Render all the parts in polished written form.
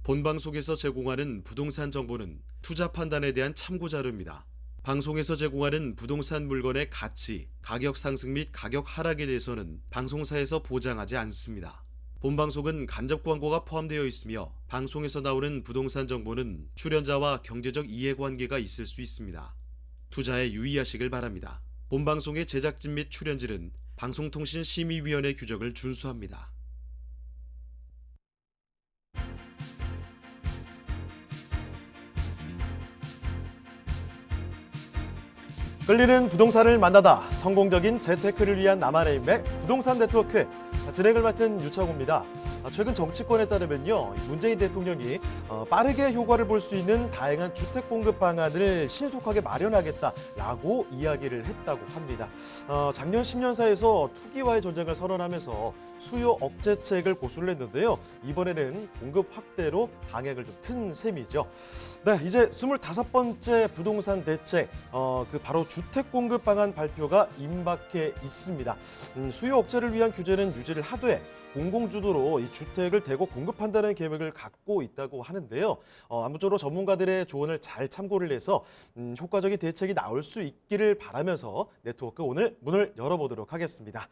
본방송에서 제공하는 부동산 정보는 투자 판단에 대한 참고 자료입니다. 방송에서 제공하는 부동산 물건의 가치, 가격 상승 및 가격 하락에 대해서는 방송사에서 보장하지 않습니다. 본방송은 간접 광고가 포함되어 있으며 방송에서 나오는 부동산 정보는 출연자와 경제적 이해관계가 있을 수 있습니다. 투자에 유의하시길 바랍니다. 본방송의 제작진 및 출연진은 방송통신심의위원회 규정을 준수합니다. 끌리는 부동산을 만나다 성공적인 재테크를 위한 나만의 인맥 부동산 네트워크 진행을 맡은 유창호입니다. 최근 정치권에 따르면요, 문재인 대통령이 빠르게 효과를 볼 수 있는 다양한 주택 공급 방안을 신속하게 마련하겠다라고 이야기를 했다고 합니다. 작년 신년사에서 투기와의 전쟁을 선언하면서 수요 억제책을 고수를 했는데요. 이번에는 공급 확대로 방향을 좀 튼 셈이죠. 네, 이제 25번째 부동산 대책, 바로 주택 공급 방안 발표가 임박해 있습니다. 수요 억제를 위한 규제는 유지를 하되 공공주도로 이 주택을 대거 공급한다는 계획을 갖고 있다고 하는데요. 아무쪼록 전문가들의 조언을 잘 참고를 해서 효과적인 대책이 나올 수 있기를 바라면서 네트워크 오늘 문을 열어보도록 하겠습니다.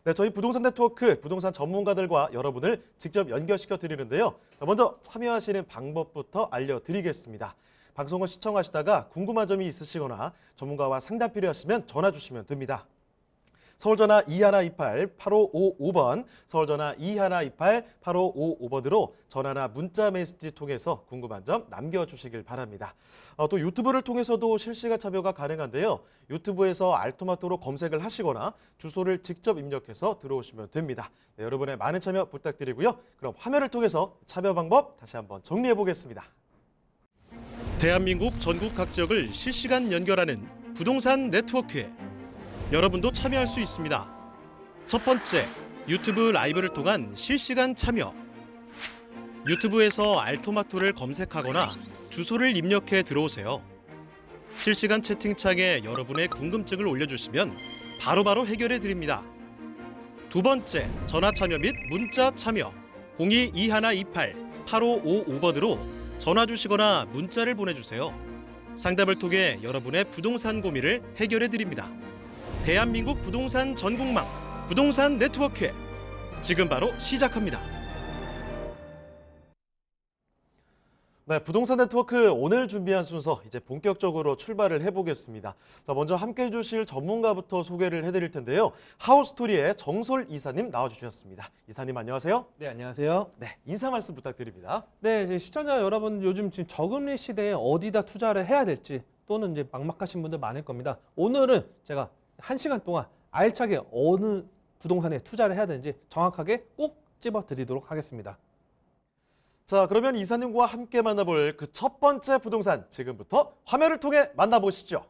네, 저희 부동산 네트워크 부동산 전문가들과 여러분을 직접 연결시켜 드리는데요. 먼저 참여하시는 방법부터 알려드리겠습니다. 방송을 시청하시다가 궁금한 점이 있으시거나 전문가와 상담 필요하시면 전화 주시면 됩니다. 서울전화 2128-8555번, 서울전화 2128-8555번으로 전화나 문자 메시지 통해서 궁금한 점 남겨주시길 바랍니다. 또 유튜브를 통해서도 실시간 참여가 가능한데요. 유튜브에서 알토마토로 검색을 하시거나 주소를 직접 입력해서 들어오시면 됩니다. 네, 여러분의 많은 참여 부탁드리고요. 그럼 화면을 통해서 참여 방법 다시 한번 정리해 보겠습니다. 대한민국 전국 각 지역을 실시간 연결하는 부동산 네트워크에 여러분도 참여할 수 있습니다. 첫 번째, 유튜브 라이브를 통한 실시간 참여. 유튜브에서 알토마토를 검색하거나 주소를 입력해 들어오세요. 실시간 채팅창에 여러분의 궁금증을 올려주시면 바로바로 해결해 드립니다. 두 번째, 전화 참여 및 문자 참여. 02-2128-8555번으로 전화 주시거나 문자를 보내주세요. 상담을 통해 여러분의 부동산 고민을 해결해 드립니다. 대한민국 부동산 전국망 부동산 네트워크 지금 바로 시작합니다. 네, 부동산 네트워크 오늘 준비한 순서 이제 본격적으로 출발을 해보겠습니다. 자, 먼저 함께해 주실 전문가부터 소개를 해드릴 텐데요. 하우스토리의 정솔 이사님 나와주셨습니다. 이사님 안녕하세요. 네, 안녕하세요. 네, 인사 말씀 부탁드립니다. 네, 이제 시청자 여러분 요즘 지금 저금리 시대에 어디다 투자를 해야 될지 또는 이제 막막하신 분들 많을 겁니다. 오늘은 제가 1시간 동안 알차게 어느 부동산에 투자를 해야 되는지 정확하게 꼭 찝어드리도록 하겠습니다. 자, 그러면 이사님과 함께 만나볼 그 첫 번째 부동산 지금부터 화면을 통해 만나보시죠.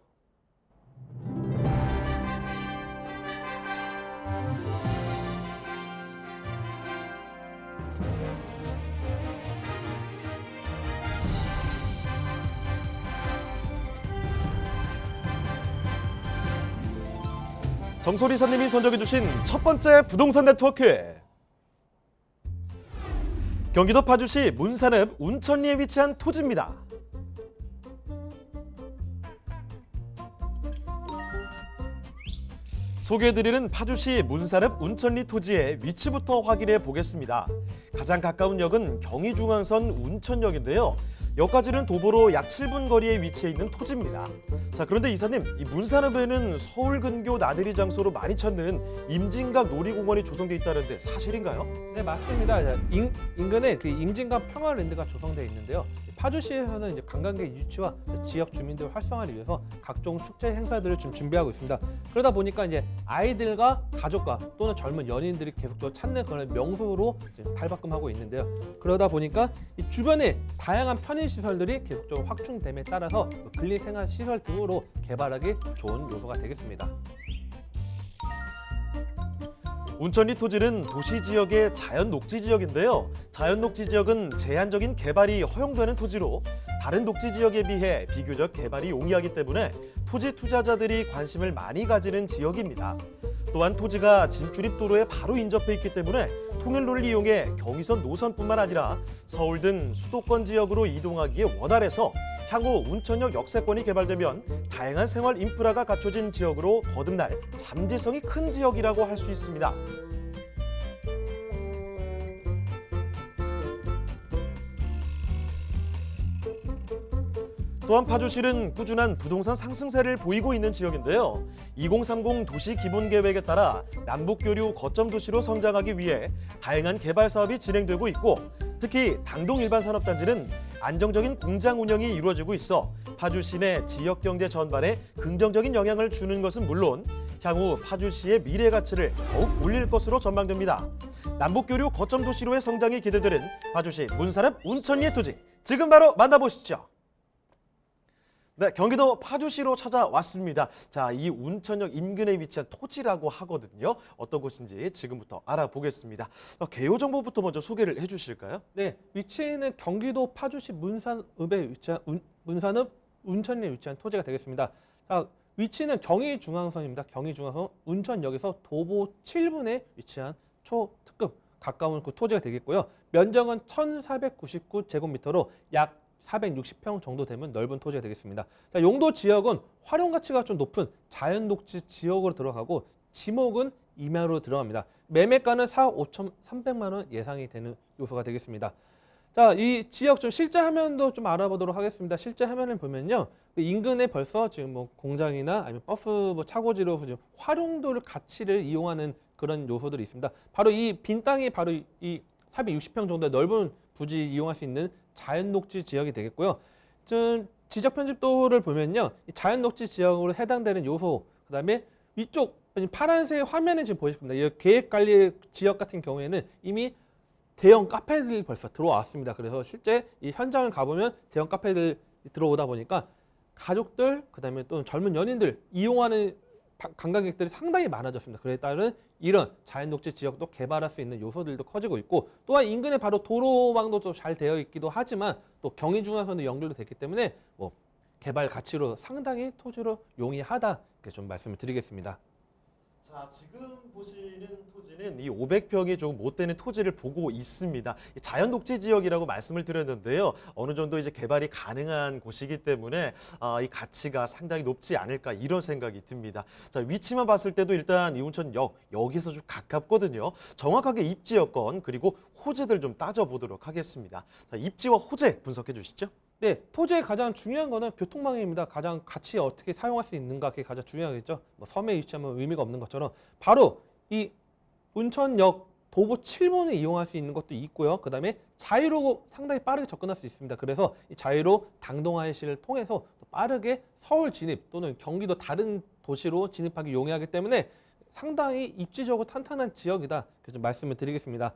정솔 이사님이 선정해 주신 첫 번째 부동산 네트워크. 경기도 파주시 문산읍 운천리에 위치한 토지입니다. 소개해드리는 파주시 문산읍 운천리 토지의 위치부터 확인해 보겠습니다. 가장 가까운 역은 경의중앙선 운천역인데요. 역까지는 도보로 약 7분 거리에 위치해 있는 토지입니다. 자, 그런데 이사님, 이 문산읍에는 서울 근교 나들이 장소로 많이 찾는 임진각 놀이공원이 조성돼 있다는데 사실인가요? 네, 맞습니다. 인근에 그 임진각 평화랜드가 조성되어 있는데요. 파주시에서는 이제 관광객 유치와 지역 주민들 활성화를 위해서 각종 축제 행사들을 좀 준비하고 있습니다. 그러다 보니까 이제 아이들과 가족과 또는 젊은 연인들이 계속적으로 찾는 그런 명소로 탈바꿈하고 있는데요. 그러다 보니까 이 주변에 다양한 편의 시설들이 계속적으로 확충됨에 따라서 근린생활 시설 등으로 개발하기 좋은 요소가 되겠습니다. 운천리 토지는 도시지역의 자연녹지지역인데요. 자연녹지지역은 제한적인 개발이 허용되는 토지로 다른 녹지지역에 비해 비교적 개발이 용이하기 때문에 토지 투자자들이 관심을 많이 가지는 지역입니다. 또한 토지가 진출입 도로에 바로 인접해 있기 때문에 통일로를 이용해 경의선 노선뿐만 아니라 서울 등 수도권 지역으로 이동하기에 원활해서 향후 운천역 역세권이 개발되면 다양한 생활 인프라가 갖춰진 지역으로 거듭날 잠재성이 큰 지역이라고 할 수 있습니다. 또한 파주시는 꾸준한 부동산 상승세를 보이고 있는 지역인데요. 2030 도시 기본계획에 따라 남북교류 거점 도시로 성장하기 위해 다양한 개발 사업이 진행되고 있고, 특히 당동 일반산업단지는 안정적인 공장 운영이 이루어지고 있어 파주시 내 지역 경제 전반에 긍정적인 영향을 주는 것은 물론 향후 파주시의 미래 가치를 더욱 올릴 것으로 전망됩니다. 남북교류 거점 도시로의 성장이 기대되는 파주시 문산읍 운천리의 토지, 지금 바로 만나보시죠. 네, 경기도 파주시로 찾아왔습니다. 자, 이 운천역 인근에 위치한 토지라고 하거든요. 어떤 곳인지 지금부터 알아보겠습니다. 개요 정보부터 먼저 소개를 해주실까요? 네, 위치는 경기도 파주시 문산읍에 위치한 문산읍 운천리에 위치한 토지가 되겠습니다. 자, 위치는 경의중앙선입니다. 경의중앙선 운천역에서 도보 7분에 위치한 초특급 가까운 그 토지가 되겠고요. 면적은 1,499제곱미터로 약 460평 정도 되면 넓은 토지가 되겠습니다. 자, 용도 지역은 활용 가치가 좀 높은 자연 녹지 지역으로 들어가고 지목은 임야로 들어갑니다. 매매가는 4억 5,300만 원 예상이 되는 요소가 되겠습니다. 자, 이 지역 좀 실제 화면도 좀 알아보도록 하겠습니다. 실제 화면을 보면요, 그 인근에 벌써 지금 뭐 공장이나 아니면 버스 뭐 차고지로 지금 활용도를 가치를 이용하는 그런 요소들이 있습니다. 바로 이 빈 땅이 바로 이 460평 정도의 넓은 부지 이용할 수 있는 자연 녹지 지역이 되겠고요. 좀 지적 편집도를 보면요, 이 자연 녹지 지역으로 해당되는 요소, 그다음에 위쪽 파란색 화면에 지금 보이실 겁니다. 이 계획 관리 지역 같은 경우에는 이미 대형 카페들이 벌써 들어왔습니다. 그래서 실제 이 현장을 가보면 대형 카페들 들어오다 보니까 가족들, 그다음에 또 젊은 연인들 이용하는 관광객들이 상당히 많아졌습니다. 그에 따른 이런 자연녹지 지역도 개발할 수 있는 요소들도 커지고 있고, 또한 인근에 바로 도로망도 좀 잘 되어 있기도 하지만 또 경의중앙선도 연결도 됐기 때문에 뭐 개발 가치로 상당히 토지로 용이하다, 이렇게 좀 말씀을 드리겠습니다. 자, 지금 보시는 토지는 이 500평이 조금 못 되는 토지를 보고 있습니다. 자연 녹지 지역이라고 말씀을 드렸는데요. 어느 정도 이제 개발이 가능한 곳이기 때문에 이 가치가 상당히 높지 않을까, 이런 생각이 듭니다. 자, 위치만 봤을 때도 일단 이운천역 여기서 좀 가깝거든요. 정확하게 입지 여건 그리고 호재들 좀 따져보도록 하겠습니다. 자, 입지와 호재 분석해 주시죠. 네, 토지의 가장 중요한 거는 교통망입니다. 가장 같이 어떻게 사용할 수 있는가, 그게 가장 중요하겠죠. 뭐 섬에 위치하면 의미가 없는 것처럼 바로 이 운천역 도보 7번을 이용할 수 있는 것도 있고요. 그다음에 자유로 상당히 빠르게 접근할 수 있습니다. 그래서 이 자유로 당동IC를 통해서 빠르게 서울 진입 또는 경기도 다른 도시로 진입하기 용이하기 때문에 상당히 입지적으로 탄탄한 지역이다, 그래서 말씀을 드리겠습니다.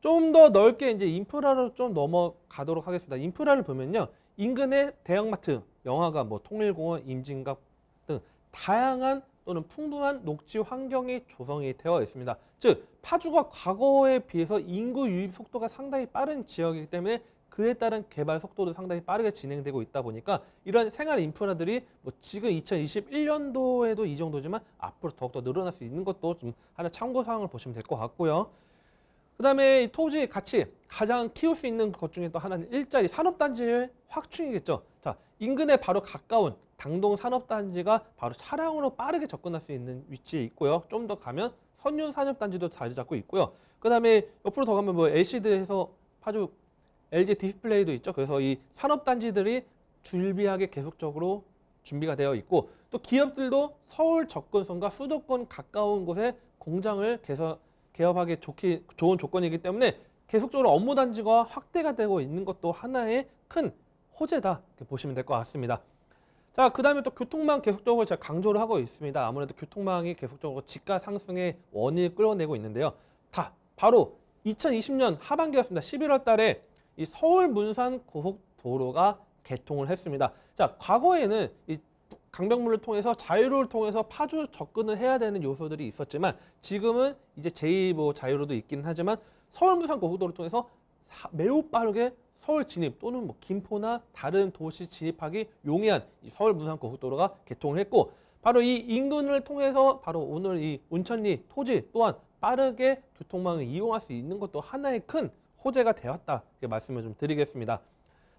좀 더 넓게 이제 인프라로 좀 넘어가도록 하겠습니다. 인프라를 보면요, 인근의 대형마트, 영화관, 뭐 통일공원, 임진각 등 다양한 또는 풍부한 녹지 환경이 조성이 되어 있습니다. 즉, 파주가 과거에 비해서 인구 유입 속도가 상당히 빠른 지역이기 때문에 그에 따른 개발 속도도 상당히 빠르게 진행되고 있다 보니까 이런 생활 인프라들이 뭐 지금 2021년도에도 이 정도지만 앞으로 더욱더 늘어날 수 있는 것도 좀 하나 참고사항을 보시면 될 것 같고요. 그다음에 이 토지 가치 가장 키울 수 있는 것 중에 또 하나는 일자리 산업단지의 확충이겠죠. 자, 인근에 바로 가까운 당동 산업단지가 바로 차량으로 빠르게 접근할 수 있는 위치에 있고요. 좀 더 가면 선윤 산업단지도 자리 잡고 있고요. 그다음에 옆으로 더 가면 뭐 LCD에서 파주 LG 디스플레이도 있죠. 그래서 이 산업단지들이 줄비하게 계속적으로 준비가 되어 있고, 또 기업들도 서울 접근성과 수도권 가까운 곳에 공장을 개업하기 좋은 조건이기 때문에 계속적으로 업무 단지가 확대가 되고 있는 것도 하나의 큰 호재다, 이렇게 보시면 될 것 같습니다. 자, 그 다음에 또 교통망 계속적으로 제가 강조를 하고 있습니다. 아무래도 교통망이 계속적으로 집가 상승의 원인을 끌어내고 있는데요. 바로 2020년 하반기였습니다. 11월 달에 이 서울 문산 고속도로가 개통을 했습니다. 자, 과거에는 이 강변북로를 통해서 자유로를 통해서 파주 접근을 해야 되는 요소들이 있었지만 지금은 이제 제2 자유로도 있긴 하지만 서울 문산 고속도로를 통해서 매우 빠르게 서울 진입 또는 뭐 김포나 다른 도시 진입하기 용이한 이 서울 문산 고속도로가 개통을 했고, 바로 이 인근을 통해서 바로 오늘 이 운천리 토지 또한 빠르게 교통망을 이용할 수 있는 것도 하나의 큰 호재가 되었다. 이렇게 말씀을 좀 드리겠습니다.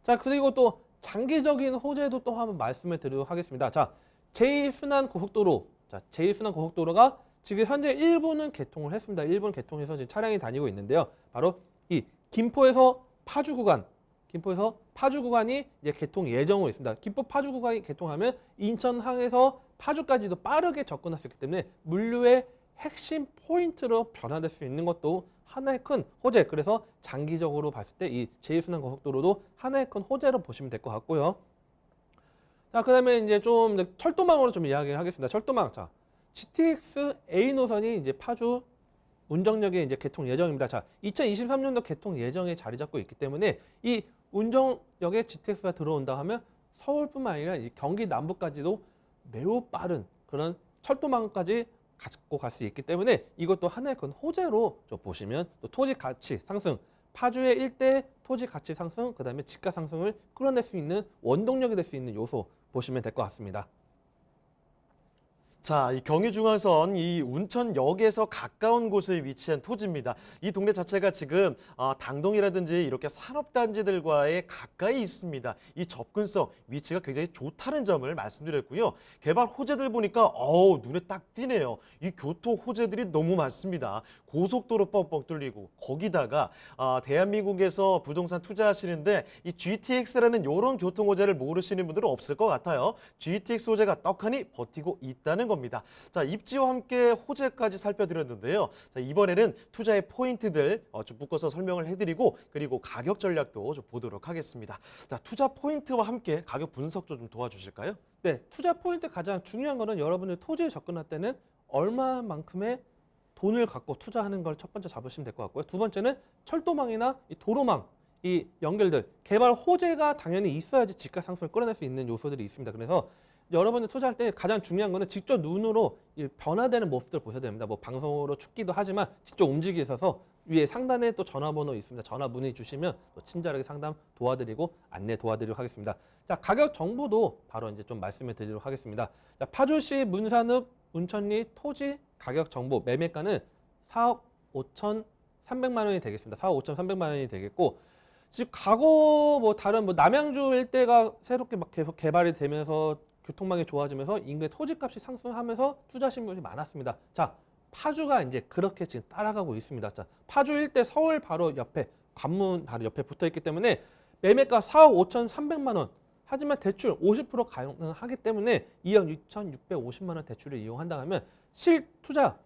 자, 그리고 또 장기적인 호재도 또 한번 말씀을 드리도록 하겠습니다. 자, 제2순환 고속도로. 자, 제2순환 고속도로가 지금 현재 1부는 개통을 했습니다. 1부는 개통해서 지금 차량이 다니고 있는데요. 바로 이 김포에서 파주 구간, 김포에서 파주 구간이 이제 개통 예정으로 있습니다. 김포 파주 구간이 개통하면 인천항에서 파주까지도 빠르게 접근할 수 있기 때문에 물류의 핵심 포인트로 변화될 수 있는 것도 하나의 큰 호재. 그래서 장기적으로 봤을 때 이 제2순환 고속도로도 하나의 큰 호재로 보시면 될 것 같고요. 자, 그다음에 이제 좀 철도망으로 좀 이야기를 하겠습니다. 철도망. 자, GTX A 노선이 이제 파주 운정역에 이제 개통 예정입니다. 자, 2023년도 개통 예정에 자리 잡고 있기 때문에 이 운정역에 GTX가 들어온다 하면 서울뿐만 아니라 이 경기 남부까지도 매우 빠른 그런 철도망까지 갖고 갈 수 있기 때문에 이것도 하나의 큰 호재로 좀 보시면 또 토지 가치 상승, 파주의 일대 토지 가치 상승, 그다음에 집가 상승을 끌어낼 수 있는 원동력이 될 수 있는 요소 보시면 될 것 같습니다. 자, 이 경의중앙선 이 운천역에서 가까운 곳에 위치한 토지입니다. 이 동네 자체가 지금 당동이라든지 이렇게 산업단지들과의 가까이 있습니다. 이 접근성, 위치가 굉장히 좋다는 점을 말씀드렸고요. 개발 호재들 보니까 눈에 딱 띄네요. 이 교토 호재들이 너무 많습니다. 고속도로 뻥뻥 뚫리고 거기다가 대한민국에서 부동산 투자하시는데 이 GTX라는 이런 교통 호재를 모르시는 분들은 없을 것 같아요. GTX 호재가 떡하니 버티고 있다는 겁니다. 자, 입지와 함께 호재까지 살펴드렸는데요. 자, 이번에는 투자의 포인트들 좀 묶어서 설명을 해드리고 그리고 가격 전략도 좀 보도록 하겠습니다. 자, 투자 포인트와 함께 가격 분석도 좀 도와주실까요? 네, 투자 포인트 가장 중요한 거는 여러분들 토지에 접근할 때는 얼마만큼의 돈을 갖고 투자하는 걸 첫 번째 잡으시면 될 것 같고요. 두 번째는 철도망이나 이 도로망, 이 연결들, 개발 호재가 당연히 있어야지 집가 상승을 끌어낼 수 있는 요소들이 있습니다. 그래서 여러분들 투자할 때 가장 중요한 거는 직접 눈으로 이 변화되는 모습들을 보셔야 됩니다. 뭐 방송으로 축기도 하지만 직접 움직이셔서 위에 상단에 또 전화번호 있습니다. 전화 문의 주시면 또 친절하게 상담 도와드리고 안내 도와드리도록 하겠습니다. 자, 가격 정보도 바로 이제 좀 말씀을 드리도록 하겠습니다. 자, 파주시 문산읍 운천리 토지 가격 정보 매매가는 4억 5,300만 원이 되겠습니다. 4억 5,300만 원이 되겠고 지금 과거 뭐 다른 뭐 남양주 일대가 새롭게 막 계속 개발이 되면서 교통망이 좋아지면서 인근의 토지값이 상승하면서 투자하신 분이 많았습니다. 자, 파주가 이제 그렇게 지금 따라가고 있습니다. 자, 파주 일대 서울 바로 옆에 관문 바로 옆에 붙어 있기 때문에 매매가 4억 5,300만 원. 하지만 대출 50% 가능하기 때문에 2억 2,650만 원 대출을 이용한다 하면 실투자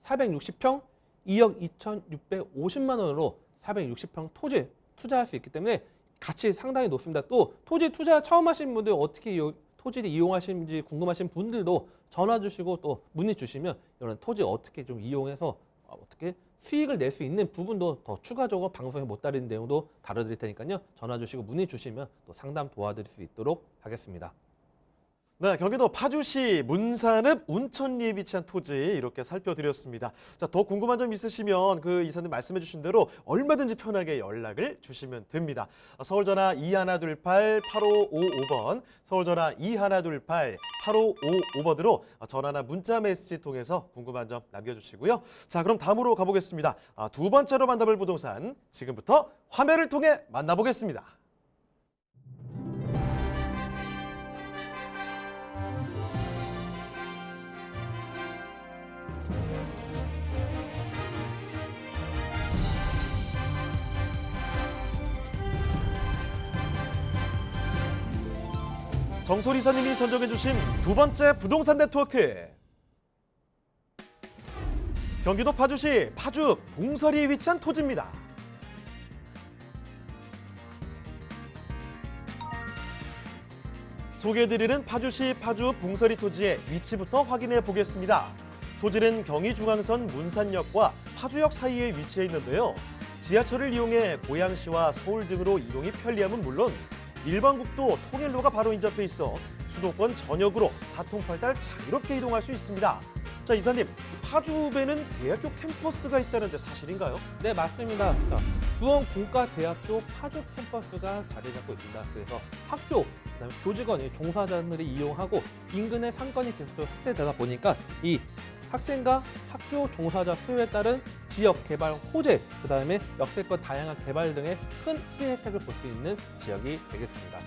460평 2억 2,650만 원으로 460평 토지 투자할 수 있기 때문에 가치 상당히 높습니다. 또 토지 투자 처음 하신 분들 어떻게 토지를 이용하시는지 궁금하신 분들도 전화 주시고 또 문의 주시면 이런 토지 어떻게 좀 이용해서 어떻게 수익을 낼 수 있는 부분도 더 추가적으로 방송에 못 다루는 내용도 다뤄드릴 테니까요. 전화 주시고 문의 주시면 또 상담 도와드릴 수 있도록 하겠습니다. 네, 경기도 파주시 문산읍 운천리에 위치한 토지 이렇게 살펴드렸습니다. 자, 더 궁금한 점 있으시면 그 이사님 말씀해 주신 대로 얼마든지 편하게 연락을 주시면 됩니다. 서울전화 2128-8555번, 서울전화 2128-8555번으로 전화나 문자 메시지 통해서 궁금한 점 남겨주시고요. 자, 그럼 다음으로 가보겠습니다. 두 번째로 만나볼 부동산, 지금부터 화면을 통해 만나보겠습니다. 정솔 이사님이 선정해주신 두 번째 부동산 네트워크. 경기도 파주시 파주 봉서리에 위치한 토지입니다. 소개해드리는 파주시 파주 봉서리 토지의 위치부터 확인해 보겠습니다. 토지는 경의중앙선 문산역과 파주역 사이에 위치해 있는데요. 지하철을 이용해 고양시와 서울 등으로 이동이 편리함은 물론 일반국도 통일로가 바로 인접해 있어 수도권 전역으로 사통팔달 자유롭게 이동할 수 있습니다. 자, 이사님, 파주읍에는 대학교 캠퍼스가 있다는데 사실인가요? 네, 맞습니다. 자, 수원공과대학교 파주 캠퍼스가 자리 잡고 있습니다. 그래서 학교, 그다음에 교직원이 종사자들이 이용하고 인근의 상권이 계속 확대되다 보니까 이 학생과 학교 종사자 수요에 따른 지역 개발 호재, 그다음에 역세권 다양한 개발 등의 큰 수혜 혜택을 볼 수 있는 지역이 되겠습니다.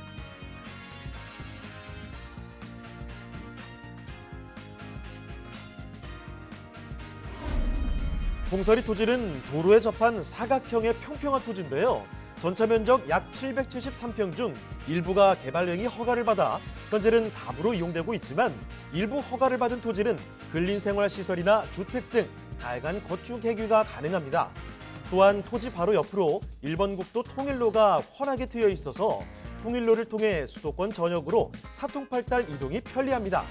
봉서리 토지는 도로에 접한 사각형의 평평한 토지인데요. 전체 면적 약 773평 중 일부가 개발행위 허가를 받아 현재는 답으로 이용되고 있지만 일부 허가를 받은 토지는 근린생활시설이나 주택 등 다양한 거주 개규가 가능합니다. 또한 토지 바로 옆으로 1번 국도 통일로가 훤하게 트여 있어서 통일로를 통해 수도권 전역으로 사통팔달 이동이 편리합니다.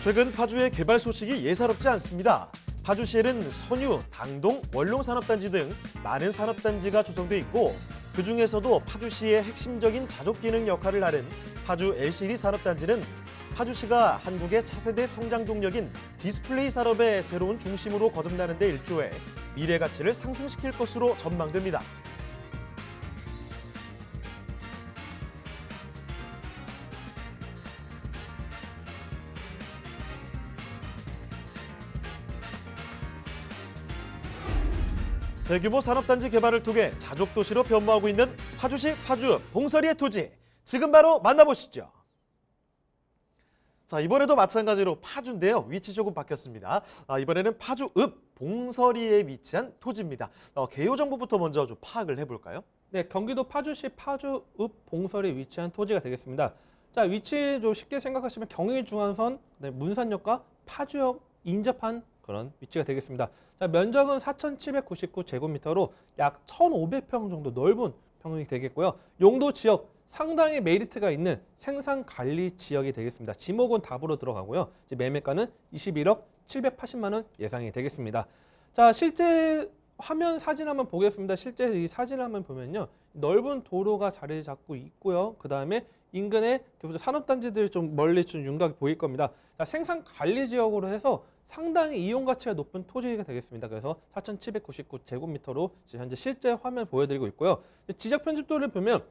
최근 파주의 개발 소식이 예사롭지 않습니다. 파주시에는 선유, 당동, 원룡산업단지 등 많은 산업단지가 조성돼 있고 그중에서도 파주시의 핵심적인 자족 기능 역할을 하는 파주 LCD 산업단지는 파주시가 한국의 차세대 성장 동력인 디스플레이 산업의 새로운 중심으로 거듭나는 데 일조해 미래 가치를 상승시킬 것으로 전망됩니다. 대규모 산업단지 개발을 통해 자족도시로 변모하고 있는 파주시 파주 봉서리의 토지, 지금 바로 만나보시죠. 자, 이번에도 마찬가지로 파주인데요. 위치 조금 바뀌었습니다. 이번에는 파주 읍 봉서리에 위치한 토지입니다. 개요 정보부터 먼저 좀 파악을 해볼까요? 네, 경기도 파주시 파주 읍 봉서리에 위치한 토지가 되겠습니다. 자, 위치 좀 쉽게 생각하시면 경의중앙선, 문산역과 파주역 인접한 그런 위치가 되겠습니다. 자, 면적은 4,799제곱미터로 약 1,500평 정도 넓은 평이 되겠고요. 용도 지역 상당히 메리트가 있는 생산 관리 지역이 되겠습니다. 지목은 답으로 들어가고요. 이제 매매가는 21억 780만 원 예상이 되겠습니다. 자, 실제 화면 사진 한번 보겠습니다. 실제 이 사진을 한번 보면요. 넓은 도로가 자리 잡고 있고요. 그 다음에 인근에 산업단지들이 좀 멀리 좀 윤곽이 보일 겁니다. 자, 생산 관리 지역으로 해서 상당히 이용 가치가 높은 토지가 되겠습니다. 그래서 4,799제곱미터로 현재 실제 화면 보여드리고 있고요. 지적 편집도를 보면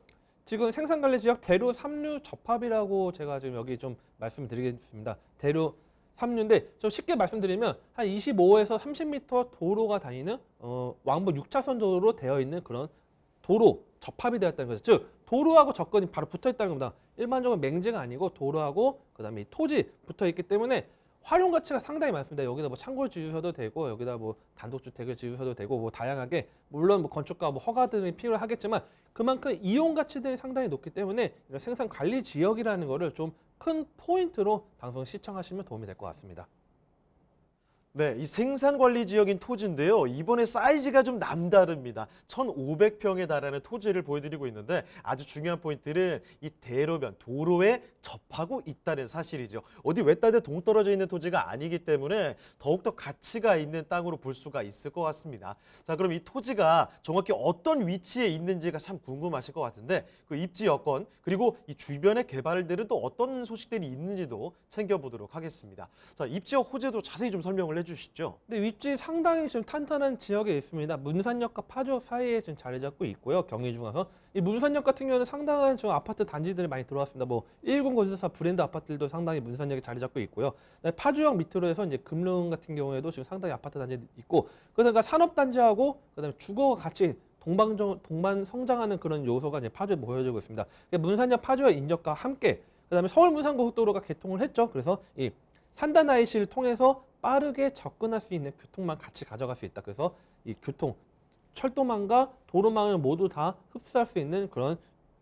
지금 생산관리 지역 대로 삼류 접합이라고 제가 지금 여기 좀 말씀드리겠습니다. 대로 삼류인데 좀 쉽게 말씀드리면 한 25에서 30m 도로가 다니는 왕복 6차선 도로로 되어 있는 그런 도로 접합이 되었다는 거죠. 즉 도로하고 접근이 바로 붙어 있다는 겁니다. 일반적으로 맹지가 아니고 도로하고 그다음에 이 토지 붙어 있기 때문에 활용 가치가 상당히 많습니다. 여기다 뭐 창고를 지으셔도 되고 여기다 뭐 단독주택을 지으셔도 되고 뭐 다양하게 물론 뭐 건축가 뭐 허가들이 필요하겠지만 그만큼 이용 가치들이 상당히 높기 때문에 이런 생산 관리 지역이라는 거를 좀 큰 포인트로 방송 시청하시면 도움이 될 것 같습니다. 네, 이 생산관리 지역인 토지인데요. 이번에 사이즈가 좀 남다릅니다. 1,500평에 달하는 토지를 보여드리고 있는데 아주 중요한 포인트는 이 대로변, 도로에 접하고 있다는 사실이죠. 어디 외딴 데 동떨어져 있는 토지가 아니기 때문에 더욱더 가치가 있는 땅으로 볼 수가 있을 것 같습니다. 자, 그럼 이 토지가 정확히 어떤 위치에 있는지가 참 궁금하실 것 같은데 그 입지 여건 그리고 이 주변의 개발들은 또 어떤 소식들이 있는지도 챙겨보도록 하겠습니다. 자, 입지역 호재도 자세히 좀 설명을 해주시죠. 네, 위치 상당히 좀 탄탄한 지역에 있습니다. 문산역과 파주역 사이에 지금 자리 잡고 있고요. 경의중앙선. 이 문산역 같은 경우는 상당한 좀 아파트 단지들이 많이 들어왔습니다. 뭐 119 건설사 브랜드 아파트들도 상당히 문산역에 자리 잡고 있고요. 네, 파주역 밑으로 해서 이제 금릉 같은 경우에도 지금 상당히 아파트 단지 있고, 그러니까 산업 단지하고 그다음에 주거가 같이 동반 성장하는 그런 요소가 이제 파주에 모여지고 있습니다. 문산역 파주역 인접과 함께 그다음에 서울 문산고속도로가 개통을 했죠. 그래서 이 산단 IC를 통해서 빠르게 접근할 수 있는 교통망 같이 가져갈 수 있다. 그래서 이 철도망과 도로망을 모두 다 흡수할 수 있는 그런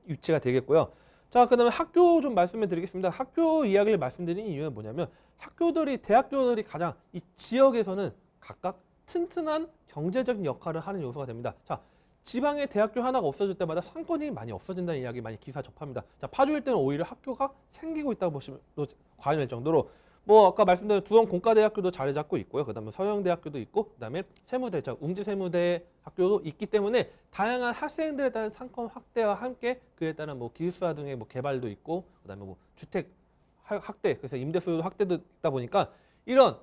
위치가 되겠고요. 자, 그다음에 학교 좀 말씀을 드리겠습니다. 학교 이야기를 말씀드리는 이유는 뭐냐면 대학교들이 가장 이 지역에서는 각각 튼튼한 경제적인 역할을 하는 요소가 됩니다. 자, 지방의 대학교 하나가 없어질 때마다 상권이 많이 없어진다는 이야기 많이 기사 접합니다. 자, 파주 일대는 오히려 학교가 생기고 있다고 보시면 과언일 정도로 뭐 아까 말씀드린 두원 공과대학교도 자리 잡고 있고요. 그다음에 서영대학교도 있고, 그다음에 세무대, 웅지세무대 학교도 있기 때문에 다양한 학생들에 대한 상권 확대와 함께 그에 따른 뭐 기숙사 등의 뭐 개발도 있고, 그다음에 뭐 주택 확대, 그래서 임대수요 확대도 있다 보니까 이런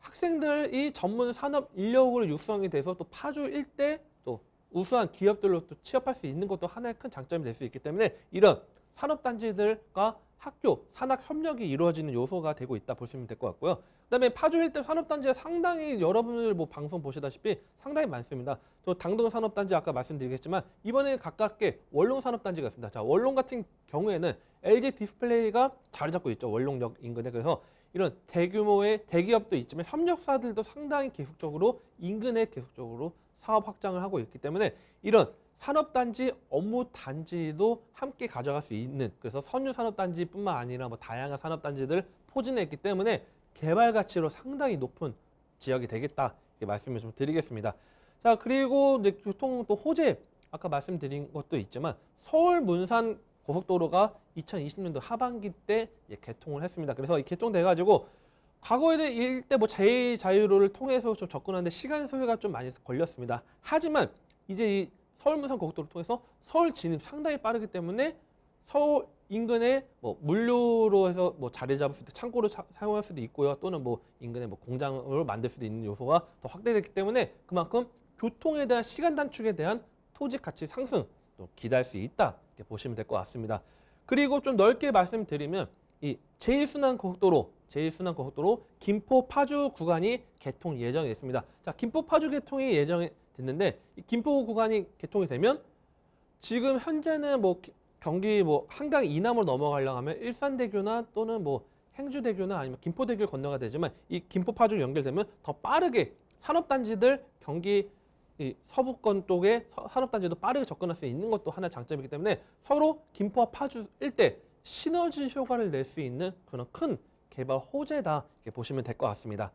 학생들이 전문 산업 인력으로 육성이 돼서 또 파주 일대 또 우수한 기업들로 또 취업할 수 있는 것도 하나의 큰 장점이 될 수 있기 때문에 이런 산업단지들과 학교, 산학 협력이 이루어지는 요소가 되고 있다 보시면 될 것 같고요. 그다음에 파주 일대 산업단지가 상당히 여러분들 뭐 방송 보시다시피 상당히 많습니다. 또 당동 산업단지 아까 말씀드리겠지만 이번에 가깝게 원롱 산업단지가 있습니다. 자, 원롱 같은 경우에는 LG 디스플레이가 자리 잡고 있죠. 원롱역 인근에. 그래서 이런 대규모의 대기업도 있지만 협력사들도 상당히 계속적으로 인근에 계속적으로 사업 확장을 하고 있기 때문에 이런 산업단지, 업무단지도 함께 가져갈 수 있는, 그래서 선유산업단지뿐만 아니라 뭐 다양한 산업단지들 포진해 있기 때문에 개발 가치로 상당히 높은 지역이 되겠다, 이렇게 말씀을 좀 드리겠습니다. 자, 그리고 이제 교통 또 호재, 아까 말씀드린 것도 있지만 서울 문산 고속도로가 2020년도 하반기 때 개통을 했습니다. 그래서 이 개통돼 가지고 과거에 일대 뭐 제2자유로를 통해서 좀 접근하는데 시간 소요가 좀 많이 걸렸습니다. 하지만 이제 이 서울 문산 고속도로를 통해서 서울 진입 상당히 빠르기 때문에 서울 인근에 뭐 물류로 해서 뭐 자리 잡을 수도, 창고로 사용할 수도 있고요. 또는 뭐 인근에 뭐 공장으로 만들 수도 있는 요소가 더 확대됐기 때문에 그만큼 교통에 대한 시간 단축에 대한 토지 가치 상승 또 기대할 수 있다, 이렇게 보시면 될 것 같습니다. 그리고 좀 넓게 말씀드리면 이 제2순환 고속도로 김포 파주 구간이 개통 예정이 있습니다. 자, 김포 파주 개통이 예정이 됐는데 이 김포 구간이 개통이 되면 지금 현재는 뭐 경기 뭐 한강 이남으로 넘어가려고 하면 일산대교나 또는 뭐 행주대교나 아니면 김포대교를 건너가 되지만 이 김포 파주 연결되면 더 빠르게 산업단지들 경기 이 서부권 쪽에 산업단지도 빠르게 접근할 수 있는 것도 하나의 장점이기 때문에 서로 김포와 파주 일대 시너지 효과를 낼 수 있는 그런 큰 개발 호재다, 이렇게 보시면 될 것 같습니다.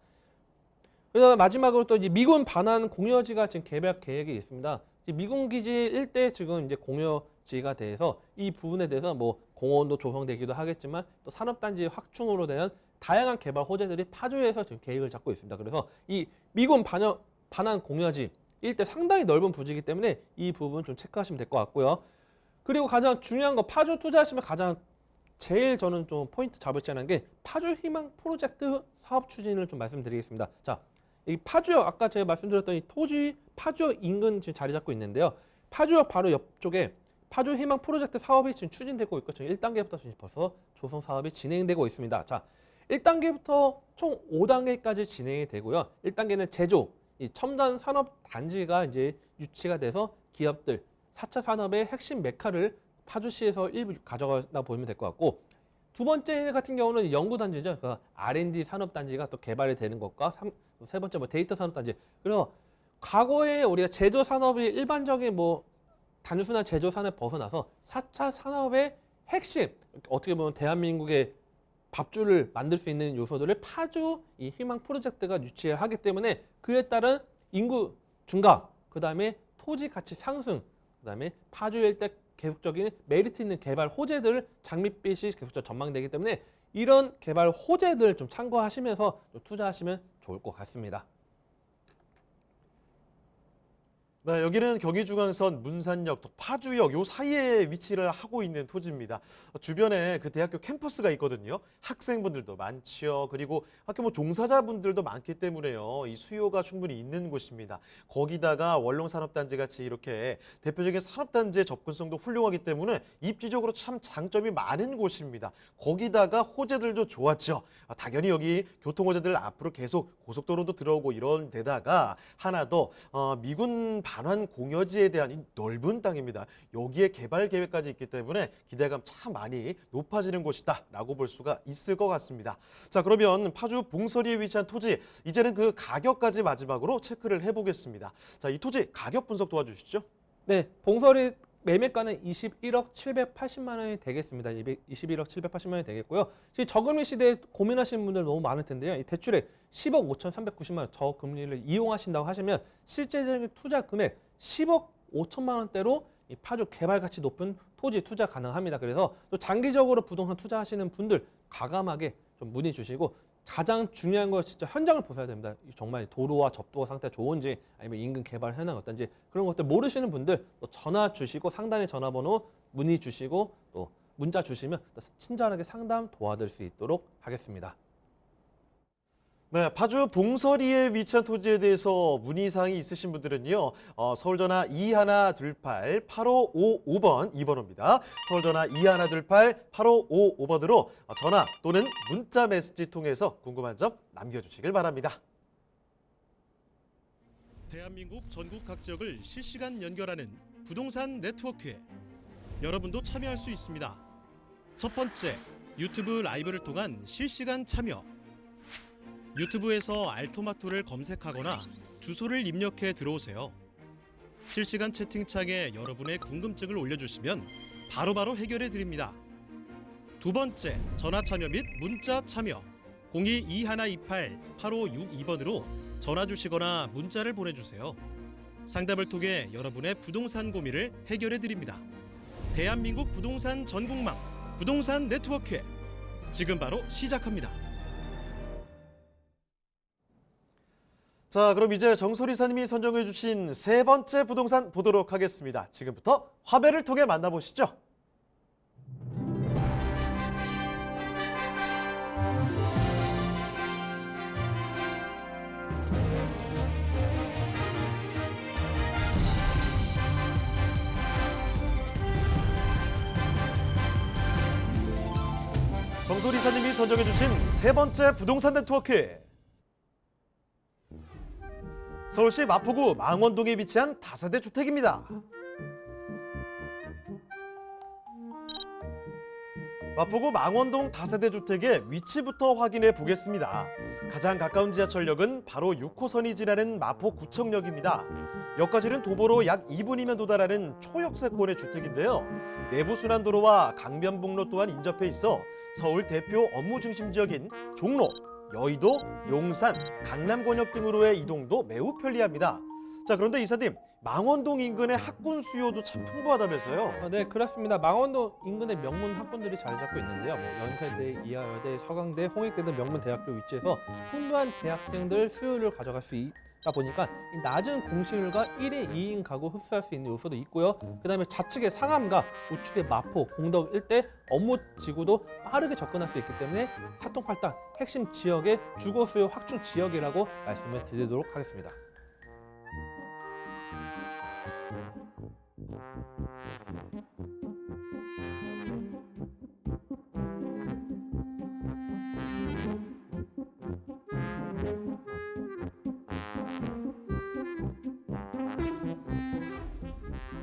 그다음에 마지막으로 또 이제 미군 반환 공여지가 지금 개발 계획이 있습니다. 미군 기지 일대 지금 이제 공여지가 돼서 이 부분에 대해서 뭐 공원도 조성되기도 하겠지만 또 산업단지 확충으로 대한 다양한 개발 호재들이 파주에서 지금 계획을 잡고 있습니다. 그래서 이 미군 반환 공여지 일대 상당히 넓은 부지이기 때문에 이 부분 좀 체크하시면 될 것 같고요. 그리고 가장 중요한 거, 파주 투자하시면 가장 제일 저는 좀 포인트 잡을지 않은 게 파주 희망 프로젝트 사업 추진을 좀 말씀드리겠습니다. 자, 이 파주역, 아까 제가 말씀드렸던 이 토지 파주역 인근 지금 자리 잡고 있는데요. 파주역 바로 옆쪽에 파주 희망 프로젝트 사업이 지금 추진되고 있고 지금 1단계부터 지금 벌써 조성 사업이 진행되고 있습니다. 자, 1단계부터 총 5단계까지 진행이 되고요. 1단계는 제조, 이 첨단 산업 단지가 이제 유치가 돼서 기업들 4차 산업의 핵심 메카를 파주시에서 일부 가져가다 보면 될 것 같고, 두 번째 같은 경우는 연구단지죠. 그 R&D 산업단지가 또 개발이 되는 것과 세 번째 뭐 데이터 산업단지. 그래서 과거에 우리가 제조 산업이 일반적인 뭐 단순한 제조 산업에 벗어나서 4차 산업의 핵심, 어떻게 보면 대한민국의 밥줄을 만들 수 있는 요소들을 파주 이 희망 프로젝트가 유치하기 때문에 그에 따른 인구 증가, 그 다음에 토지 가치 상승, 그 다음에 파주 일대 계속적인 메리트 있는 개발 호재들 장밋빛이 계속적으로 전망되기 때문에 이런 개발 호재들 좀 참고하시면서 좀 투자하시면 좋을 것 같습니다. 네, 여기는 경의중앙선 문산역, 또 파주역 요 사이에 위치를 하고 있는 토지입니다. 주변에 그 대학교 캠퍼스가 있거든요. 학생분들도 많지요. 그리고 학교 뭐 종사자분들도 많기 때문에요. 이 수요가 충분히 있는 곳입니다. 거기다가 원롱산업단지 같이 이렇게 대표적인 산업단지의 접근성도 훌륭하기 때문에 입지적으로 참 장점이 많은 곳입니다. 거기다가 호재들도 좋았죠. 당연히 여기 교통호재들 앞으로 계속 고속도로도 들어오고 이런 데다가 하나 더 미군 반환 공여지에 대한 이 넓은 땅입니다. 여기에 개발 계획까지 있기 때문에 기대감 참 많이 높아지는 곳이다라고 볼 수가 있을 것 같습니다. 자, 그러면 파주 봉서리에 위치한 토지, 이제는 그 가격까지 마지막으로 체크를 해보겠습니다. 자, 이 토지 가격 분석 도와주시죠. 네, 봉서리 매매가는 21억 780만 원이 되겠습니다. 21억 780만 원이 되겠고요. 지금 저금리 시대에 고민하시는 분들 너무 많을 텐데요. 이 대출액 10억 5,390만 원 저금리를 이용하신다고 하시면 실제적인 투자 금액 10억 5천만 원대로 이 파주 개발 가치 높은 토지 투자 가능합니다. 그래서 또 장기적으로 부동산 투자하시는 분들 과감하게 좀 문의 주시고 가장 중요한 건 진짜 현장을 보셔야 됩니다. 정말 도로와 접도가 상태가 좋은지 아니면 인근 개발 현황이 어떤지 그런 것들 모르시는 분들 또 전화 주시고 상단의 전화번호 문의 주시고 또 문자 주시면 또 친절하게 상담 도와드릴 수 있도록 하겠습니다. 네, 파주 봉서리에 위치한 토지에 대해서 문의사항이 있으신 분들은요. 서울전화 2128-8555번 2번호입니다. 서울전화 2128-8555번으로 전화 또는 문자 메시지 통해서 궁금한 점 남겨주시길 바랍니다. 대한민국 전국 각 지역을 실시간 연결하는 부동산 네트워크에 여러분도 참여할 수 있습니다. 첫 번째, 유튜브 라이브를 통한 실시간 참여. 유튜브에서 알토마토를 검색하거나 주소를 입력해 들어오세요. 실시간 채팅창에 여러분의 궁금증을 올려주시면 바로바로 해결해 드립니다. 두 번째, 전화 참여 및 문자 참여. 02-2128-8562번으로 전화 주시거나 문자를 보내주세요. 상담을 통해 여러분의 부동산 고민을 해결해 드립니다. 대한민국 부동산 전국망 부동산 네트워크에 지금 바로 시작합니다. 자, 그럼 이제 정소리 사님이 선정해 주신 세 번째 부동산 보도록 하겠습니다. 지금부터 화면을 통해 만나보시죠. 정소리 사님이 선정해 주신 세 번째 부동산 네트워크. 서울시 마포구 망원동에 위치한 다세대 주택입니다. 마포구 망원동 다세대 주택의 위치부터 확인해 보겠습니다. 가장 가까운 지하철역은 바로 6호선이 지나는 마포구청역입니다. 역까지는 도보로 약 2분이면 도달하는 초역세권의 주택인데요. 내부 순환도로와 강변북로 또한 인접해 있어 서울 대표 업무 중심 지역인 종로, 여의도, 용산, 강남 권역 등으로의 이동도 매우 편리합니다. 자, 그런데 이사님, 망원동 인근의 학군 수요도 참 풍부하다면서요? 네, 그렇습니다. 망원동 인근의 명문 학군들이 자리 잡고 있는데요. 연세대, 이화여대, 서강대, 홍익대 등 명문 대학교 위치에서 풍부한 대학생들 수요를 가져갈 수 있다 보니까 이 낮은 공시율과 1인 2인 가구 흡수할 수 있는 요소도 있고요. 그다음에 좌측의 상암과 우측의 마포, 공덕 일대 업무 지구도 빠르게 접근할 수 있기 때문에 사통팔당 핵심 지역의 주거 수요 확충 지역이라고 말씀을 드리도록 하겠습니다.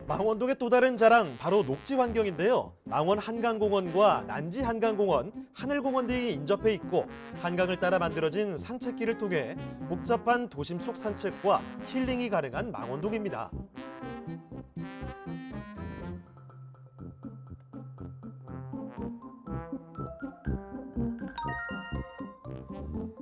망원동의 또 다른 자랑, 바로 녹지 환경인데요. 망원 한강공원과 난지 한강공원, 하늘공원 등이 인접해 있고 한강을 따라 만들어진 산책길을 통해 복잡한 도심 속 산책과 힐링이 가능한 망원동입니다.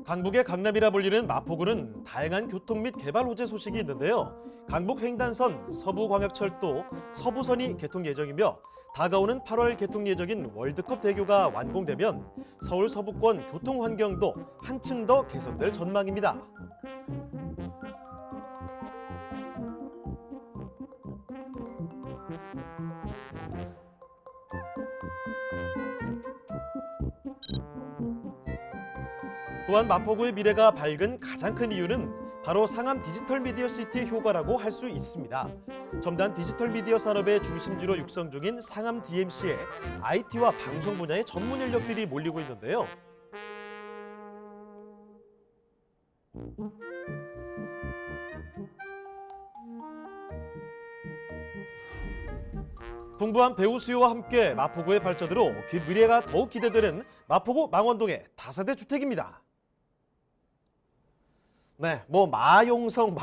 강북의 강남이라 불리는 마포구는 다양한 교통 및 개발 호재 소식이 있는데요. 강북 횡단선, 서부광역철도, 서부선이 개통 예정이며 다가오는 8월 개통 예정인 월드컵 대교가 완공되면 서울 서부권 교통 환경도 한층 더 개선될 전망입니다. 또한 마포구의 미래가 밝은 가장 큰 이유는 바로 상암 디지털 미디어 시티의 효과라고 할 수 있습니다. 첨단 디지털 미디어 산업의 중심지로 육성 중인 상암 DMC에 IT와 방송 분야의 전문 인력들이 몰리고 있는데요. 풍부한 배우 수요와 함께 마포구의 발전으로 그 미래가 더욱 기대되는 마포구 망원동의 다세대 주택입니다. 네, 뭐 마용성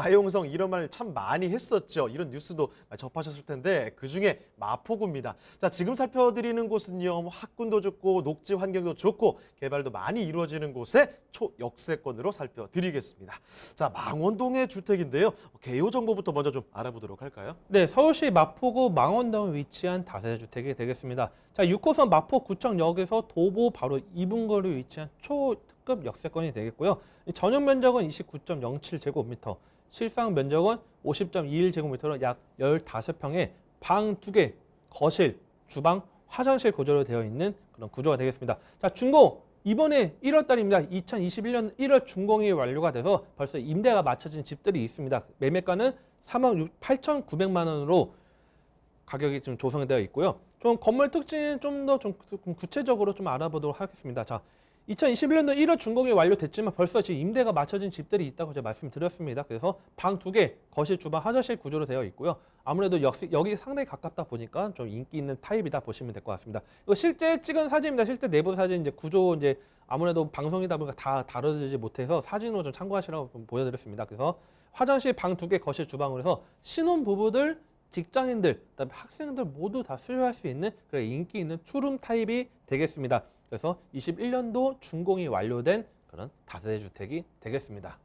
이런 말 참 많이 했었죠. 이런 뉴스도 접하셨을 텐데 그중에 마포구입니다. 자, 지금 살펴드리는 곳은요, 학군도 좋고 녹지 환경도 좋고 개발도 많이 이루어지는 곳의 초역세권으로 살펴드리겠습니다. 자, 망원동의 주택인데요. 개요 정보부터 먼저 좀 알아보도록 할까요? 네, 서울시 마포구 망원동에 위치한 다세대 주택이 되겠습니다. 자, 6호선 마포구청역에서 도보 바로 2분 거리에 위치한 초특급 특급 역세권이 되겠고요. 이 전용 면적은 29.07제곱미터, 실상 면적은 50.21제곱미터로 약 15평에 방 2개, 거실, 주방, 화장실 구조로 되어 있는 그런 구조가 되겠습니다. 자, 준공 이번에 1월 달입니다. 2021년 1월 준공이 완료가 돼서 벌써 임대가 맞춰진 집들이 있습니다. 매매가는 3억 8,900만 원으로 가격이 좀 조성되어 있고요. 좀 건물 특징 좀 더 좀 구체적으로 좀 알아보도록 하겠습니다. 자, 2021년도 1월 준공이 완료됐지만 벌써 지금 임대가 맞춰진 집들이 있다고 제가 말씀드렸습니다. 그래서 방 2개, 거실, 주방, 화장실 구조로 되어 있고요. 아무래도 여기 상당히 가깝다 보니까 좀 인기 있는 타입이다 보시면 될 것 같습니다. 이거 실제 찍은 사진입니다. 실제 내부 사진 이제 구조 이제 아무래도 방송이다 보니까 다 다뤄지지 못해서 사진으로 좀 참고하시라고 좀 보여드렸습니다. 그래서 화장실 방 2개, 거실, 주방으로 해서 신혼 부부들, 직장인들, 그다음에 학생들 모두 다 수요할 수 있는 그런 인기 있는 투룸 타입이 되겠습니다. 그래서 21년도 준공이 완료된 그런 다세대 주택이 되겠습니다.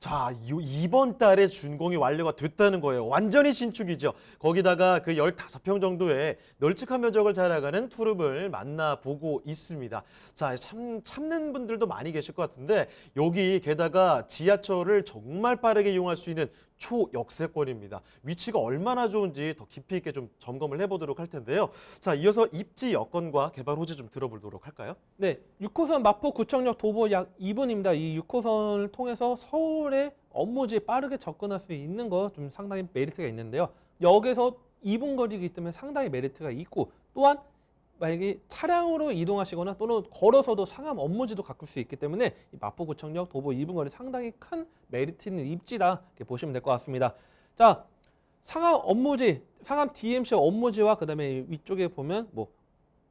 자, 이번 달에 준공이 완료가 됐다는 거예요. 완전히 신축이죠. 거기다가 그 15평 정도의 널찍한 면적을 자랑하는 투룸을 만나보고 있습니다. 자, 참 찾는 분들도 많이 계실 것 같은데 여기 게다가 지하철을 정말 빠르게 이용할 수 있는 초역세권입니다. 위치가 얼마나 좋은지 더 깊이 있게 좀 점검을 해보도록 할 텐데요. 자, 이어서 입지 여건과 개발 호재 좀 들어보도록 할까요? 네, 6호선 마포구청역 도보 약 2분입니다. 이 6호선을 통해서 서울의 업무지에 빠르게 접근할 수 있는 거 좀 상당히 메리트가 있는데요. 역에서 2분 거리이기 때문에 상당히 메리트가 있고, 또한 만약에 차량으로 이동하시거나 또는 걸어서도 상암 업무지도 가꿀 수 있기 때문에 이 마포구청역 도보 2분 거리 상당히 큰 메리트 있는 입지다 이렇게 보시면 될 것 같습니다. 자, 상암 업무지, 상암 DMC 업무지와 그다음에 위쪽에 보면 뭐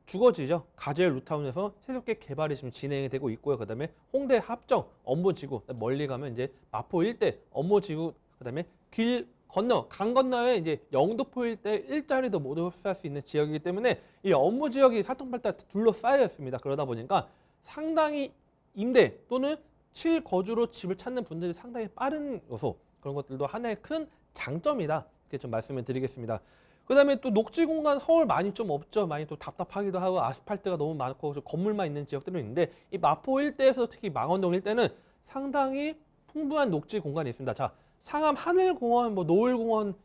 주거지죠. 가젤 루타운에서 새롭게 개발이 지금 진행이 되고 있고요. 그다음에 홍대 합정 업무지구, 멀리 가면 이제 마포 일대 업무지구, 그다음에 길 건너, 강 건너에 이제 영등포 일대 일자리도 모두 흡수할 수 있는 지역이기 때문에 이 업무 지역이 사통팔달 둘러싸여 있습니다. 그러다 보니까 상당히 임대 또는 실거주로 집을 찾는 분들이 상당히 빠른 요소, 그런 것들도 하나의 큰 장점이다 이렇게 좀 말씀을 드리겠습니다. 그다음에 또 녹지 공간 서울 많이 좀 없죠. 많이 또 답답하기도 하고 아스팔트가 너무 많고 건물만 있는 지역들은 있는데 이 마포 일대에서 특히 망원동 일대는 상당히 풍부한 녹지 공간이 있습니다. 자, 상암 하늘공원, 뭐 노을공원,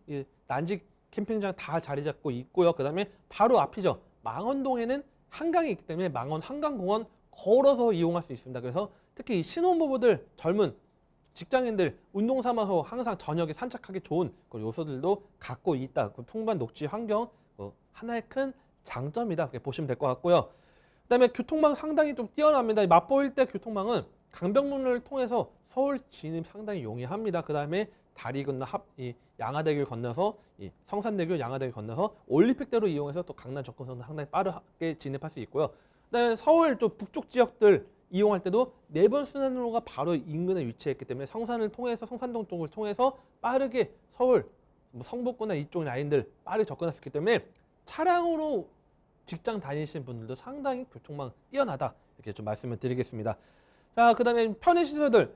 난지 캠핑장 다 자리 잡고 있고요. 그다음에 바로 앞이죠. 망원동에는 한강이 있기 때문에 망원 한강공원 걸어서 이용할 수 있습니다. 그래서 특히 신혼부부들, 젊은 직장인들 운동 삼아서 항상 저녁에 산책하기 좋은 그 요소들도 갖고 있다. 그 풍부한 녹지 환경 하나의 큰 장점이다. 이렇게 보시면 될 것 같고요. 그다음에 교통망 상당히 좀 뛰어납니다. 마포 일대 교통망은 강변문을 통해서 서울 진입 상당히 용이합니다. 그다음에 다리 건너 양화대교를 건너서 성산대교 양화대교를 건너서 올림픽대로 이용해서 또 강남 접근선도 상당히 빠르게 진입할 수 있고요. 그다음에 서울 또 북쪽 지역들 이용할 때도 4번 순환로가 바로 인근에 위치했기 때문에 성산을 통해서 성산동 쪽을 통해서 빠르게 서울 성북구나 이쪽 라인들 빠르게 접근할 수 있기 때문에 차량으로 직장 다니시는 분들도 상당히 교통망 뛰어나다 이렇게 좀 말씀을 드리겠습니다. 자, 그다음에 편의시설들,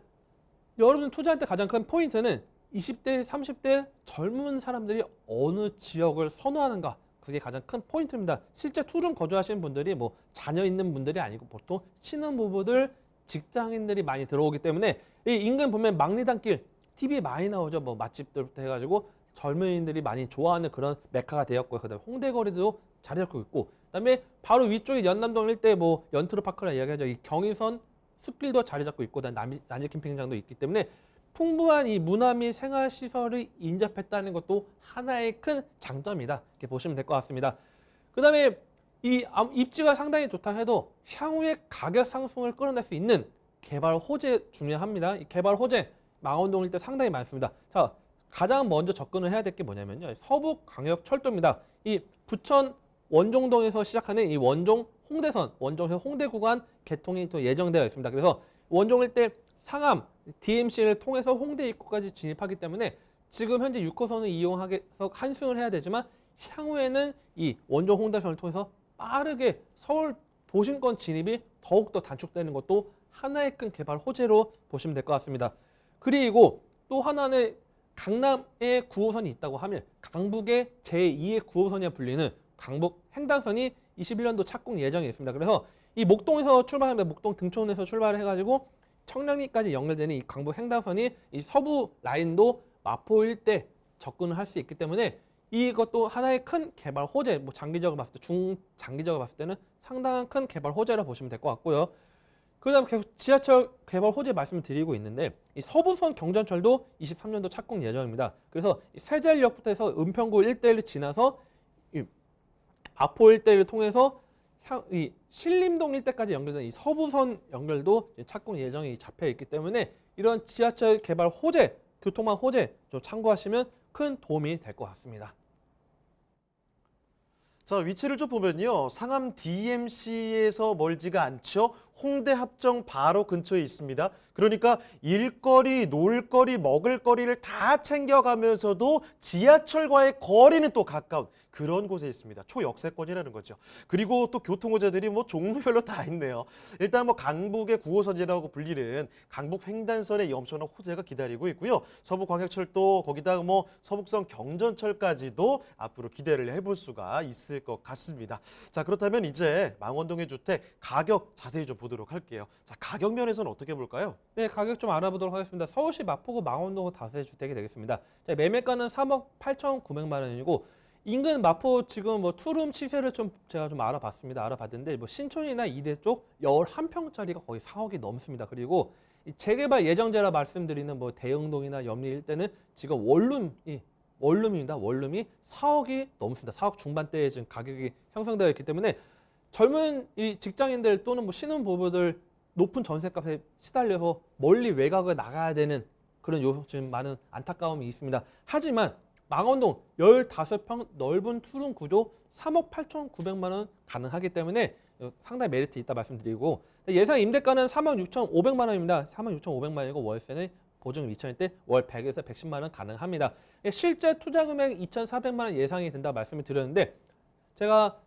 여러분 투자할 때 가장 큰 포인트는 20대, 30대 젊은 사람들이 어느 지역을 선호하는가, 그게 가장 큰 포인트입니다. 실제 투룸 거주하시는 분들이 뭐 자녀 있는 분들이 아니고 보통 신혼부부들, 직장인들이 많이 들어오기 때문에 이 인근 보면 막리단길 TV에 많이 나오죠. 뭐 맛집들부터 해가지고 젊은이들이 많이 좋아하는 그런 메카가 되었고요. 그다음에 홍대거리도 자리 잡고 있고, 그다음에 바로 위쪽에 연남동 일대 뭐 연트로파크라 이야기하죠. 이 경의선 숲길도 자리 잡고 있고, 난지 캠핑장도 있기 때문에 풍부한 이 문화 및 생활 시설을 인접했다는 것도 하나의 큰 장점이다 이렇게 보시면 될 것 같습니다. 그다음에 이 입지가 상당히 좋다 해도 향후에 가격 상승을 끌어낼 수 있는 개발 호재 중요합니다. 이 개발 호재 망원동 일대 상당히 많습니다. 자, 가장 먼저 접근을 해야 될 게 뭐냐면요, 서북광역철도입니다. 이 부천 원종동에서 시작하는 이 원종 홍대선, 원종에서 홍대 구간 개통이 또 예정되어 있습니다. 그래서 원종 일대 상암 DMC를 통해서 홍대 입구까지 진입하기 때문에 지금 현재 6호선을 이용해서 환승을 해야 되지만 향후에는 이 원종 홍대선을 통해서 빠르게 서울 도심권 진입이 더욱더 단축되는 것도 하나의 큰 개발 호재로 보시면 될 것 같습니다. 그리고 또 하나는 강남에 9호선이 있다고 하면 강북의 제2의 9호선이라 불리는 강북 횡단선이 21년도 착공 예정이 있습니다. 그래서 이 목동에서 출발하면 목동 등촌에서 출발을 해가지고 청량리까지 연결되는 이 강북 횡단선이 이 서부 라인도 마포 일대 접근을 할 수 있기 때문에 이것도 하나의 큰 개발 호재, 뭐 장기적으로 봤을 때, 중장기적으로 봤을 때는 상당한 큰 개발 호재라 보시면 될 것 같고요. 그다음에 계속 지하철 개발 호재 말씀을 드리고 있는데 이 서부선 경전철도 23년도 착공 예정입니다. 그래서 이 세제일역부터 해서 은평구 일대를 지나서 이 마포 일대를 통해서 이 신림동 일대까지 연결되는 이 서부선 연결도 착공 예정이 잡혀 있기 때문에 이런 지하철 개발 호재, 교통망 호재 좀 참고하시면 큰 도움이 될 것 같습니다. 자, 위치를 좀 보면요. 상암 DMC에서 멀지가 않죠. 홍대 합정 바로 근처에 있습니다. 그러니까 일거리, 놀거리, 먹을거리를 다 챙겨가면서도 지하철과의 거리는 또 가까운 그런 곳에 있습니다. 초역세권이라는 거죠. 그리고 또 교통호재들이 뭐 종류별로 다 있네요. 일단 뭐 강북의 9호선이라고 불리는 강북 횡단선에 이 엄청난 호재가 기다리고 있고요. 서부광역철도 거기다가 뭐 서북선 경전철까지도 앞으로 기대를 해볼 수가 있을 것 같습니다. 자, 그렇다면 이제 망원동의 주택 가격 자세히 좀 보도록 할게요. 자, 가격 면에서는 어떻게 볼까요? 네, 가격 좀 알아보도록 하겠습니다. 서울시 마포구 망원동 다세대 주택이 되겠습니다. 자, 매매가는 3억 8,900만 원이고 인근 마포 지금 뭐 투룸 시세를 좀 제가 좀 알아봤는데 뭐 신촌이나 이대 쪽 11평짜리가 거의 4억이 넘습니다. 그리고 이 재개발 예정지라 말씀드리는 뭐 대흥동이나 염리 일대는 지금 원룸입니다. 원룸이 4억이 넘습니다. 4억 중반대에 지금 가격이 형성되어 있기 때문에 젊은 이 직장인들 또는 뭐 신혼부부들 높은 전셋값에 시달려서 멀리 외곽을 나가야 되는 그런 요소 지금 많은 안타까움이 있습니다. 하지만 망원동 15평 넓은 투룸 구조 3억 8,900만 원 가능하기 때문에 상당히 메리트 있다 말씀드리고 예상 임대가는 3억 6,500만 원입니다. 3억 6,500만 원이고 월세는 보증금 2천일 때 월 100에서 110만 원 가능합니다. 실제 투자 금액 2,400만 원 예상이 된다 말씀을 드렸는데 제가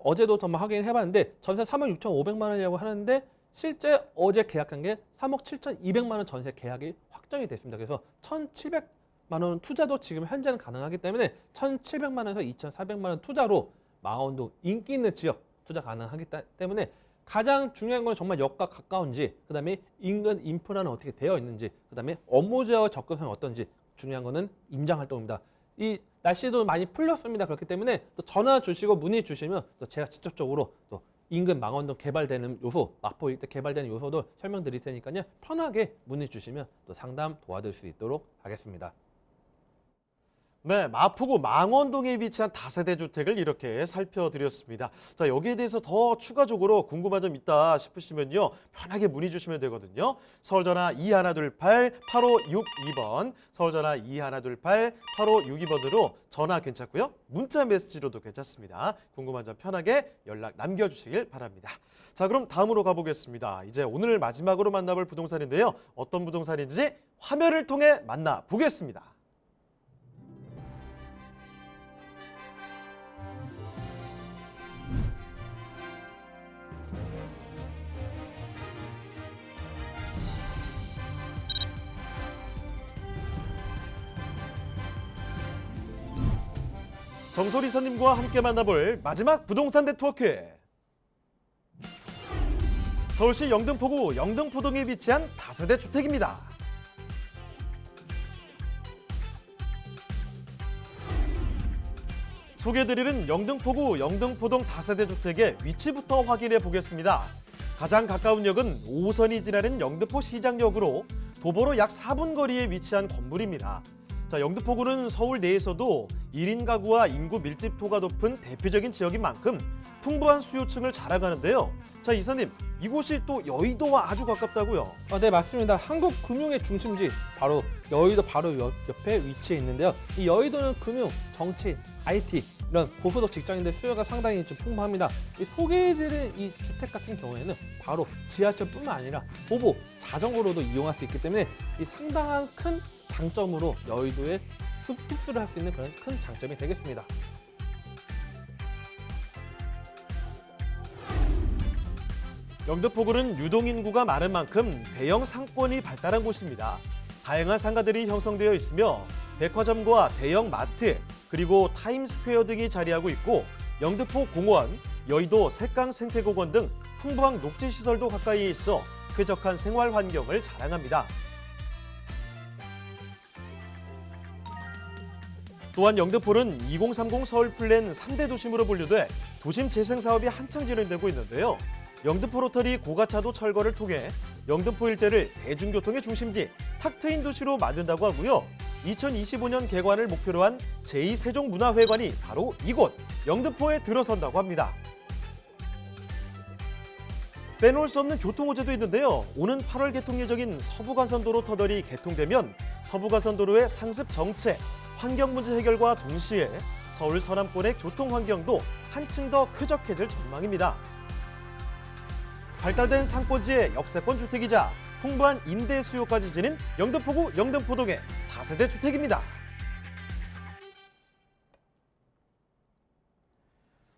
어제도 정말 확인해 봤는데 전세 3억 6,500만 원이라고 하는데 실제 어제 계약한 게 3억 7,200만 원 전세 계약이 확정이 됐습니다. 그래서 1,700만 원 투자도 지금 현재는 가능하기 때문에 1,700만 원에서 2,400만 원 투자로 망원동 인기 있는 지역 투자 가능하기 때문에 가장 중요한 건 정말 역과 가까운지, 그다음에 인근 인프라는 어떻게 되어 있는지, 그다음에 업무지와 접근성이 어떤지 중요한 거는 임장 활동입니다. 이 날씨도 많이 풀렸습니다. 그렇기 때문에 또 전화 주시고 문의 주시면 또 제가 직접적으로 또 인근 망원동 개발되는 요소, 마포 일대 개발되는 요소도 설명드릴 테니까요. 편하게 문의 주시면 또 상담 도와드릴 수 있도록 하겠습니다. 네, 마포구 망원동에 위치한 다세대 주택을 이렇게 살펴드렸습니다. 자, 여기에 대해서 더 추가적으로 궁금한 점 있다 싶으시면요. 편하게 문의 주시면 되거든요. 서울전화 2128-8562번, 서울전화 2128-8562번으로 전화 괜찮고요. 문자 메시지로도 괜찮습니다. 궁금한 점 편하게 연락 남겨주시길 바랍니다. 자, 그럼 다음으로 가보겠습니다. 이제 오늘 마지막으로 만나볼 부동산인데요. 어떤 부동산인지 화면을 통해 만나보겠습니다. 정소리 선님과 함께 만나볼 마지막 부동산 네트워크. 서울시 영등포구 영등포동에 위치한 다세대 주택입니다. 소개해드리는 영등포구 영등포동 다세대 주택의 위치부터 확인해 보겠습니다. 가장 가까운 역은 5호선이 지나는 영등포 시장역으로 도보로 약 4분 거리에 위치한 건물입니다. 자, 영등포구는 서울 내에서도 1인 가구와 인구 밀집도가 높은 대표적인 지역인 만큼 풍부한 수요층을 자랑하는데요. 자, 이사님, 이곳이 또 여의도와 아주 가깝다고요? 네, 맞습니다. 한국 금융의 중심지 바로 여의도 바로 옆에 위치해 있는데요. 이 여의도는 금융, 정치, IT 이런 고소득 직장인들 수요가 상당히 좀 풍부합니다. 이 소개해드린 이 주택 같은 경우에는 바로 지하철뿐만 아니라 도보, 자전거로도 이용할 수 있기 때문에 이 상당한 큰 장점으로 여의도에 흡수를 할 수 있는 그런 큰 장점이 되겠습니다. 영등포구는 유동인구가 많은 만큼 대형 상권이 발달한 곳입니다. 다양한 상가들이 형성되어 있으며 백화점과 대형 마트, 그리고 타임스퀘어 등이 자리하고 있고 영등포 공원, 여의도 색강 생태공원 등 풍부한 녹지 시설도 가까이에 있어 쾌적한 생활 환경을 자랑합니다. 또한 영등포는 2030 서울 플랜 3대 도심으로 분류돼 도심 재생 사업이 한창 진행되고 있는데요. 영등포 로터리 고가차도 철거를 통해 영등포 일대를 대중교통의 중심지, 탁 트인 도시로 만든다고 하고요. 2025년 개관을 목표로 한 제2세종문화회관이 바로 이곳 영등포에 들어선다고 합니다. 빼놓을 수 없는 교통호재도 있는데요. 오는 8월 개통 예정인 서부가선도로 터널이 개통되면 서부가선도로의 상습 정체, 환경 문제 해결과 동시에 서울 서남권의 교통 환경도 한층 더 쾌적해질 전망입니다. 발달된 상권지의 역세권 주택이자 풍부한 임대 수요까지 지닌 영등포구 영등포동의 다세대 주택입니다.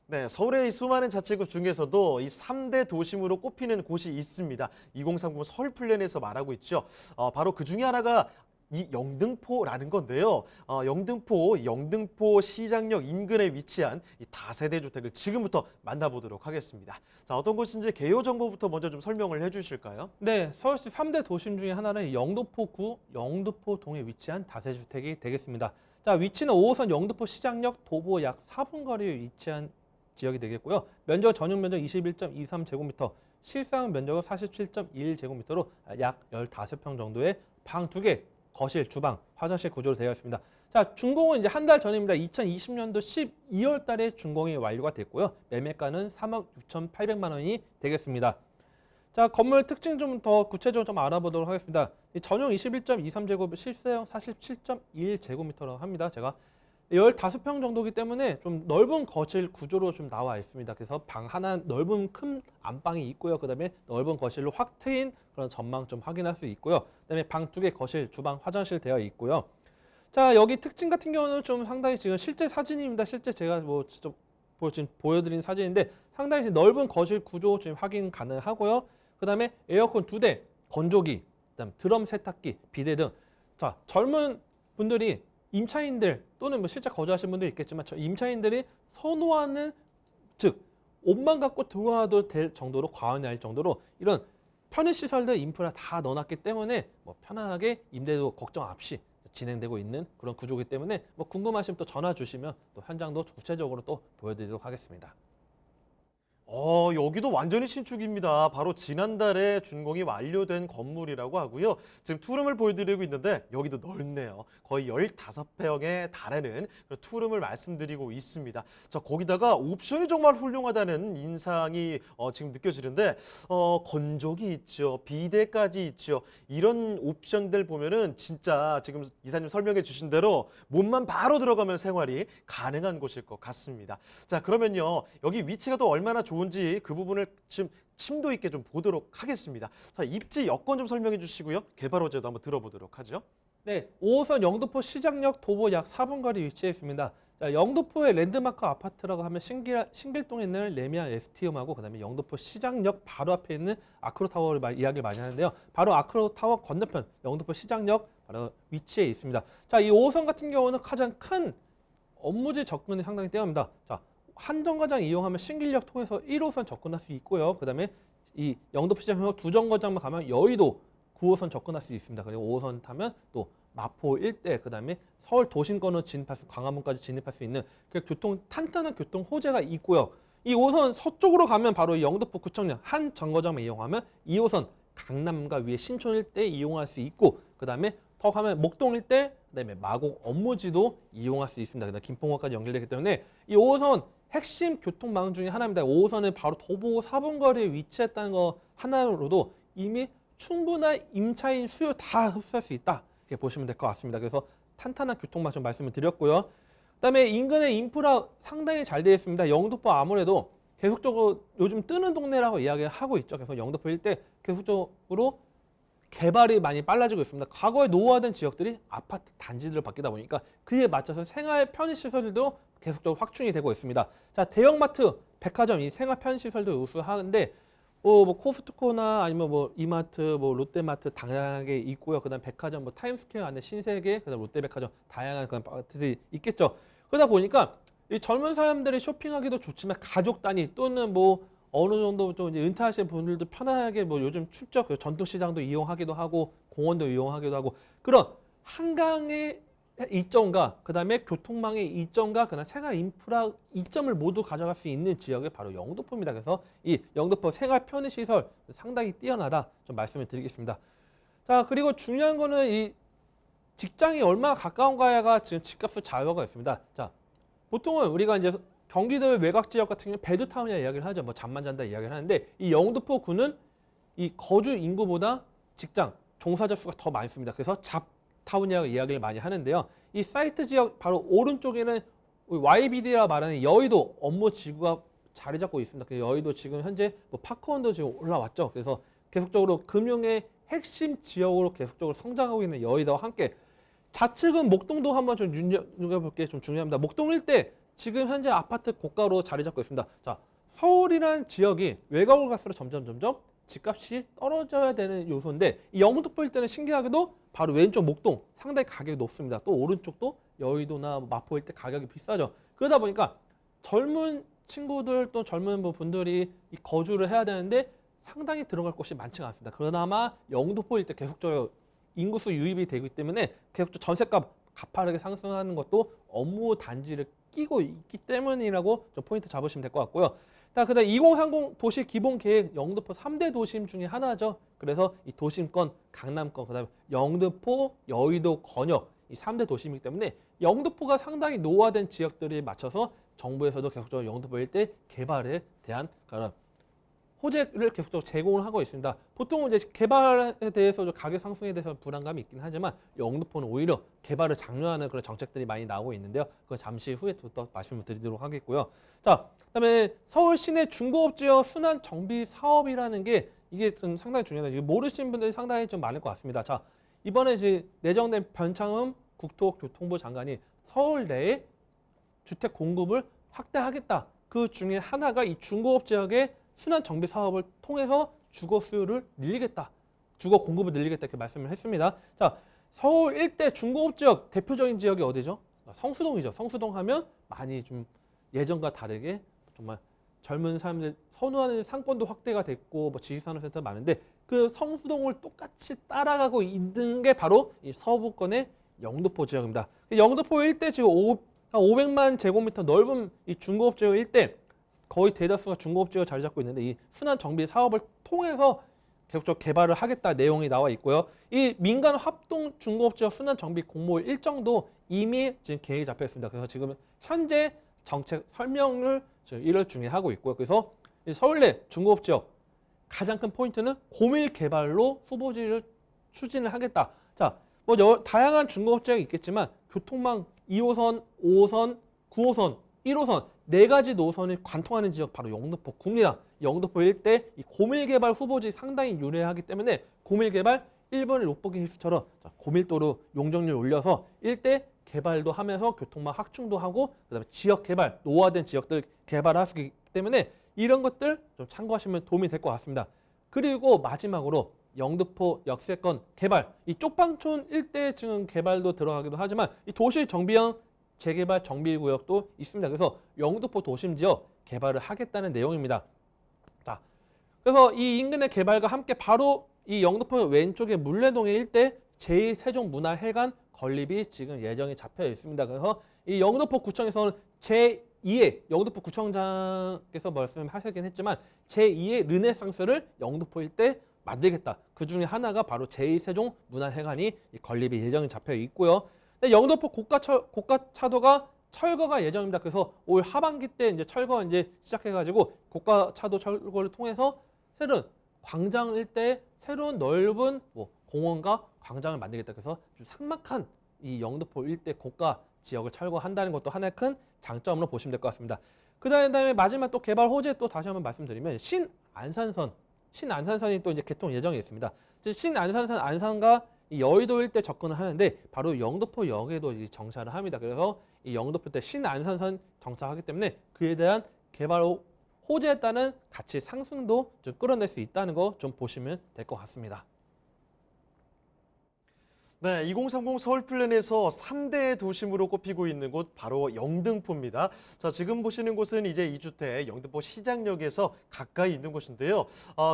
네, 서울의 이 수많은 자치구 중에서도 이 3대 도심으로 꼽히는 곳이 있습니다. 2030 서울 플랜에서 말하고 있죠. 바로 그 중에 하나가 이 영등포라는 건데요. 영등포 시장역 인근에 위치한 이 다세대 주택을 지금부터 만나보도록 하겠습니다. 자, 어떤 곳인지 개요 정보부터 먼저 좀 설명을 해주실까요? 네, 서울시 3대 도심 중에 하나는 영등포구 영등포동에 위치한 다세주택이 되겠습니다. 자, 위치는 5호선 영등포 시장역 도보 약 4분 거리에 위치한 지역이 되겠고요. 면적 전용 면적 21.23제곱미터, 실상 면적은 47.1제곱미터로 약 15평 정도의 방 2개, 거실, 주방, 화장실 구조로 되어 있습니다. 자, 준공은 이제 한 달 전입니다. 2020년도 12월 달에 준공이 완료가 됐고요. 매매가는 3억 6,800만 원이 되겠습니다. 자, 건물 특징 좀 더 구체적으로 좀 알아보도록 하겠습니다. 전용 21.23제곱, 실사용 47.1제곱미터라고 합니다. 제가 15평 정도이기 때문에 좀 넓은 거실 구조로 좀 나와 있습니다. 그래서 방 하나 넓은 큰 안방이 있고요. 그다음에 넓은 거실로 확 트인 그런 전망 좀 확인할 수 있고요. 그다음에 방 2개, 거실, 주방, 화장실 되어 있고요. 자, 여기 특징 같은 경우는 좀 상당히 지금 실제 사진입니다. 실제 제가 뭐 직접 지금 보여드린 사진인데 상당히 넓은 거실 구조 지금 확인 가능하고요. 그다음에 에어컨 2대, 건조기, 그다음 드럼 세탁기, 비데 등. 자, 젊은 분들이 임차인들 또는 뭐 실제 거주하시는 분도 있겠지만 임차인들이 선호하는, 즉 옷만 갖고 들어와도 될 정도로, 과언이 아닐 정도로 이런 편의시설들 인프라 다 넣어놨기 때문에 뭐 편안하게 임대도 걱정 없이 진행되고 있는 그런 구조이기 때문에 뭐 궁금하시면 또 전화 주시면 또 현장도 구체적으로 또 보여드리도록 하겠습니다. 여기도 완전히 신축입니다. 바로 지난달에 준공이 완료된 건물이라고 하고요. 지금 투룸을 보여드리고 있는데 여기도 넓네요. 거의 15평에 달하는 그런 투룸을 말씀드리고 있습니다. 자, 거기다가 옵션이 정말 훌륭하다는 인상이 지금 느껴지는데 건조기 있죠. 비데까지 있죠. 이런 옵션들 보면은 진짜 지금 이사님 설명해 주신 대로 몸만 바로 들어가면 생활이 가능한 곳일 것 같습니다. 자, 그러면요. 여기 위치가 또 얼마나 좋은지 그 부분을 지금 심도 있게 좀 보도록 하겠습니다. 자, 입지 여건 좀 설명해 주시고요. 개발 호재도 한번 들어보도록 하죠. 네, 5호선 영등포 시장역 도보 약 4분 거리 위치해 있습니다. 자, 영등포의 랜드마크 아파트라고 하면 신길동에 있는 레미안 에스티움하고 그다음에 영등포 시장역 바로 앞에 있는 아크로타워를 이야기를 많이 하는데요. 바로 아크로타워 건너편 영등포 시장역 바로 위치해 있습니다. 자, 이 5호선 같은 경우는 가장 큰 업무지 접근이 상당히 뛰어납니다. 자, 한 정거장 이용하면 신길역 통해서 1호선 접근할 수 있고요. 그다음에 이 영등포 시장역 두 정거장만 가면 여의도 9호선 접근할 수 있습니다. 그리고 5호선 타면 또 마포 일대, 그다음에 서울 도심권으로 진입할 수, 광화문까지 진입할 수 있는 그 탄탄한 교통 호재가 있고요. 이 5호선 서쪽으로 가면 바로 영등포 구청역 한 정거장만 이용하면 2호선 강남과 위에 신촌 일대 이용할 수 있고, 그다음에 더 가면 목동 일대, 그다음에 마곡 업무지도 이용할 수 있습니다. 그다음에 김포공항까지 연결되기 때문에 이 5호선 핵심 교통망 중에 하나입니다. 5호선은 바로 도보 4분 거리에 위치했다는 거 하나로도 이미 충분한 임차인 수요 다 흡수할 수 있다, 이렇게 보시면 될 것 같습니다. 그래서 탄탄한 교통망 좀 말씀을 드렸고요. 그다음에 인근의 인프라 상당히 잘 되어 있습니다. 영등포 아무래도 계속적으로 요즘 뜨는 동네라고 이야기를 하고 있죠. 그래서 영등포 일대 계속적으로 개발이 많이 빨라지고 있습니다. 과거에 노후화된 지역들이 아파트 단지들로 바뀌다 보니까 그에 맞춰서 생활 편의시설들도 계속적으로 확충이 되고 있습니다. 자, 대형마트, 백화점, 이 생활 편의시설도 우수한데 뭐 코스트코나 아니면 뭐 이마트, 뭐 롯데마트 다양하게 있고요. 그다음 백화점, 뭐 타임스퀘어 안에 신세계, 그다음 롯데백화점 다양한 그런 마트들이 있겠죠. 그러다 보니까 이 젊은 사람들이 쇼핑하기도 좋지만 가족 단위 또는 뭐 어느 정도 좀 이제 은퇴하신 분들도 편하게 뭐 요즘 춥죠. 그 전통시장도 이용하기도 하고 공원도 이용하기도 하고 그런 한강의 이점과 그다음에 교통망의 이점과 그다음 생활 인프라 이점을 모두 가져갈 수 있는 지역이 바로 영등포입니다. 그래서 이 영등포 생활 편의 시설 상당히 뛰어나다 좀 말씀을 드리겠습니다. 자, 그리고 중요한 거는 이 직장이 얼마나 가까운가가 지금 집값을 좌우하고 있습니다. 자, 보통은 우리가 이제 경기도의 외곽 지역 같은 경우는 베드타운이라 이야기를 하죠. 뭐 잠만 잔다 이야기를 하는데 이 영등포구는 이 거주 인구보다 직장, 종사자 수가 더 많습니다. 그래서 잡타운이라고 이야기를 많이 하는데요. 이 사이트 지역 바로 오른쪽에는 YBD라 말하는 여의도 업무 지구가 자리 잡고 있습니다. 그 여의도 지금 현재 뭐 파크원도 지금 올라왔죠. 그래서 계속적으로 금융의 핵심 지역으로 계속적으로 성장하고 있는 여의도와 함께 좌측은 목동도 한번 좀 눈여겨볼 게 좀 중요합니다. 목동 일대 지금 현재 아파트 고가로 자리 잡고 있습니다. 자, 서울이란 지역이 외곽으로 갈수록 점점 집값이 떨어져야 되는 요소인데 이 영등포 일대는 신기하게도 바로 왼쪽 목동 상당히 가격이 높습니다. 또 오른쪽도 여의도나 마포 일대 가격이 비싸죠. 그러다 보니까 젊은 친구들 또 젊은 분들이 이 거주를 해야 되는데 상당히 들어갈 곳이 많지가 않습니다. 그나마 영등포 일대 계속적으로 인구수 유입이 되기 때문에 계속 전셋값 가파르게 상승하는 것도 업무 단지를 끼고 있기 때문이라고 좀 포인트 잡으시면 될 것 같고요. 자, 그다음 2030 도시 기본 계획 영등포 3대 도심 중에 하나죠. 그래서 이 도심권, 강남권, 그다음에 영등포, 여의도, 권역 이 3대 도심이기 때문에 영등포가 상당히 노후화된 지역들에 맞춰서 정부에서도 계속적으로 영등포 일대 개발에 대한 그런 호재를 계속적으로 제공을 하고 있습니다. 보통 이제 개발에 대해서 가격 상승에 대해서 불안감이 있긴 하지만 영등포는 오히려 개발을 장려하는 그런 정책들이 많이 나오고 있는데요. 그건 잠시 후에 또 말씀을 드리도록 하겠고요. 자, 그다음에 서울 시내 중고업지역 순환 정비 사업이라는 게 이게 좀 상당히 중요해요. 이거 모르시는 분들이 상당히 좀 많을 것 같습니다. 자, 이번에 이제 내정된 변창흠 국토교통부 장관이 서울 내에 주택 공급을 확대하겠다. 그 중에 하나가 이 중고업지역의 순환 정비 사업을 통해서 주거 수요를 늘리겠다. 주거 공급을 늘리겠다 이렇게 말씀을 했습니다. 자, 서울 일대 중고업 지역 대표적인 지역이 어디죠? 성수동이죠. 성수동 하면 많이 좀 예전과 다르게 정말 젊은 사람들 선호하는 상권도 확대가 됐고 뭐 지식산업센터 많은데 그 성수동을 똑같이 따라가고 있는 게 바로 이 서부권의 영등포 지역입니다. 영등포 일대 지금 500만 제곱미터 넓은 이 중고업 지역 일대 거의 대다수가 중고업지역에 자리 잡고 있는데 이 순환 정비 사업을 통해서 계속적으로 개발을 하겠다 내용이 나와 있고요. 이 민간 합동 중고업지역 순환 정비 공모일 일정도 이미 지금 계획이 잡혀 있습니다. 그래서 지금 현재 정책 설명을 지금 1월 중에 하고 있고요. 그래서 이 서울 내 중고업지역 가장 큰 포인트는 고밀 개발로 후보지를 추진을 하겠다. 자, 뭐 다양한 중고업지역이 있겠지만 교통망 2호선, 5호선, 9호선, 1호선 네 가지 노선이 관통하는 지역 바로 영등포 구입니다. 영등포 일대 이 고밀개발 후보지 상당히 유리하기 때문에 고밀개발 1번의 록버기 힐스처럼 고밀도로 용적률 올려서 일대 개발도 하면서 교통망 확충도 하고 그다음에 지역 개발, 노후화된 지역들 개발할 수 있기 때문에 이런 것들 좀 참고하시면 도움이 될 것 같습니다. 그리고 마지막으로 영등포 역세권 개발, 이 쪽방촌 일대 지금 개발도 들어가기도 하지만 이 도시 정비형 재개발 정비구역도 있습니다. 그래서 영등포 도심지역 개발을 하겠다는 내용입니다. 자, 그래서 이 인근의 개발과 함께 바로 이 영등포 왼쪽의 물레동의 일대 제2세종문화회관 건립이 지금 예정이 잡혀 있습니다. 그래서 이 영등포구청에서는 제2의 영등포구청장께서 말씀하셨긴 했지만 제2의 르네상스를 영등포 일대 만들겠다. 그 중에 하나가 바로 제2세종문화회관이 건립이 예정이 잡혀 있고요. 영등포 고가차도가 철거가 예정입니다. 그래서 올 하반기 때 이제 철거 이제 시작해가지고 고가차도 철거를 통해서 새로운 광장 일대에 새로운 넓은 뭐 공원과 광장을 만들겠다. 그래서 좀 삭막한 이 영등포 일대 고가 지역을 철거한다는 것도 하나의 큰 장점으로 보시면 될 것 같습니다. 그다음에 마지막 또 개발 호재 또 다시 한번 말씀드리면 신안산선이 또 이제 개통 예정이 있습니다. 신안산선 안산과 이 여의도 일대 접근을 하는데 바로 영등포역에도 정차를 합니다. 그래서 이 영등포 때 신안산선 정차하기 때문에 그에 대한 개발 호재에 따른 가치 상승도 좀 끌어낼 수 있다는 거 좀 보시면 될 것 같습니다. 네, 2030 서울 플랜에서 3대 도심으로 꼽히고 있는 곳 바로 영등포입니다. 자, 지금 보시는 곳은 이제 2주택 영등포 시장역에서 가까이 있는 곳인데요.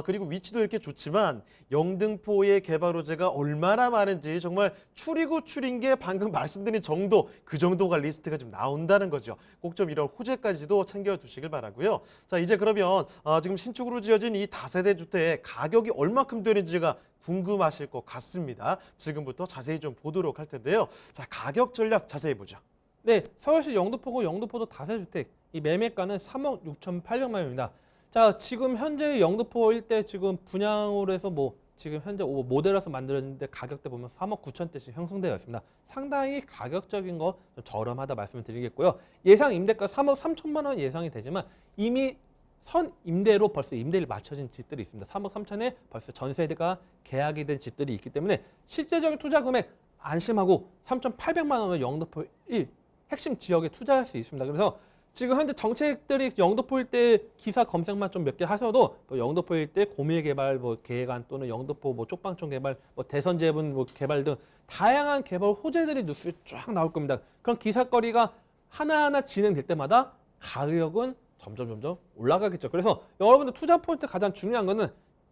그리고 위치도 이렇게 좋지만 영등포의 개발 호재가 얼마나 많은지 정말 추리고 추린 게 방금 말씀드린 정도, 그 정도가 리스트가 좀 나온다는 거죠. 꼭 좀 이런 호재까지도 챙겨두시길 바라고요. 자, 이제 그러면 지금 신축으로 지어진 이 다세대 주택 가격이 얼마큼 되는지가 궁금하실 것 같습니다. 지금부터 자세히 좀 보도록 할 텐데요. 자, 가격 전략 자세히 보죠. 네, 서울시 영등포구 영등포도 다세주택 이 매매가는 3억 6,800만 원입니다. 자, 지금 현재 영등포 일대 지금 분양으로 해서 지금 현재 모델에서 만들었는데 가격대 보면 3억 9천대씩 형성되어 있습니다. 상당히 가격적인 거 좀 저렴하다 말씀을 드리겠고요. 예상 임대가 3억 3천만 원 예상이 되지만 이미 선 임대로 벌써 임대를 맞춰진 집들이 있습니다. 3억 3천에 벌써 전세가 계약이 된 집들이 있기 때문에 실제적인 투자 금액 안심하고 3,800만 원을 영등포 1 핵심 지역에 투자할 수 있습니다. 그래서 지금 현재 정책들이 영등포 일대 기사 검색만 좀 몇 개 하셔도 영등포 일대 고밀 개발 계획안 또는 영등포 쪽방촌 개발 대선 제분 개발 등 다양한 개발 호재들이 뉴스에 쫙 나올 겁니다. 그런 기사거리가 하나하나 진행될 때마다 가격은 점점 올라가겠죠. 그래서 여러분들 투자 포인트 가장 중요한 거는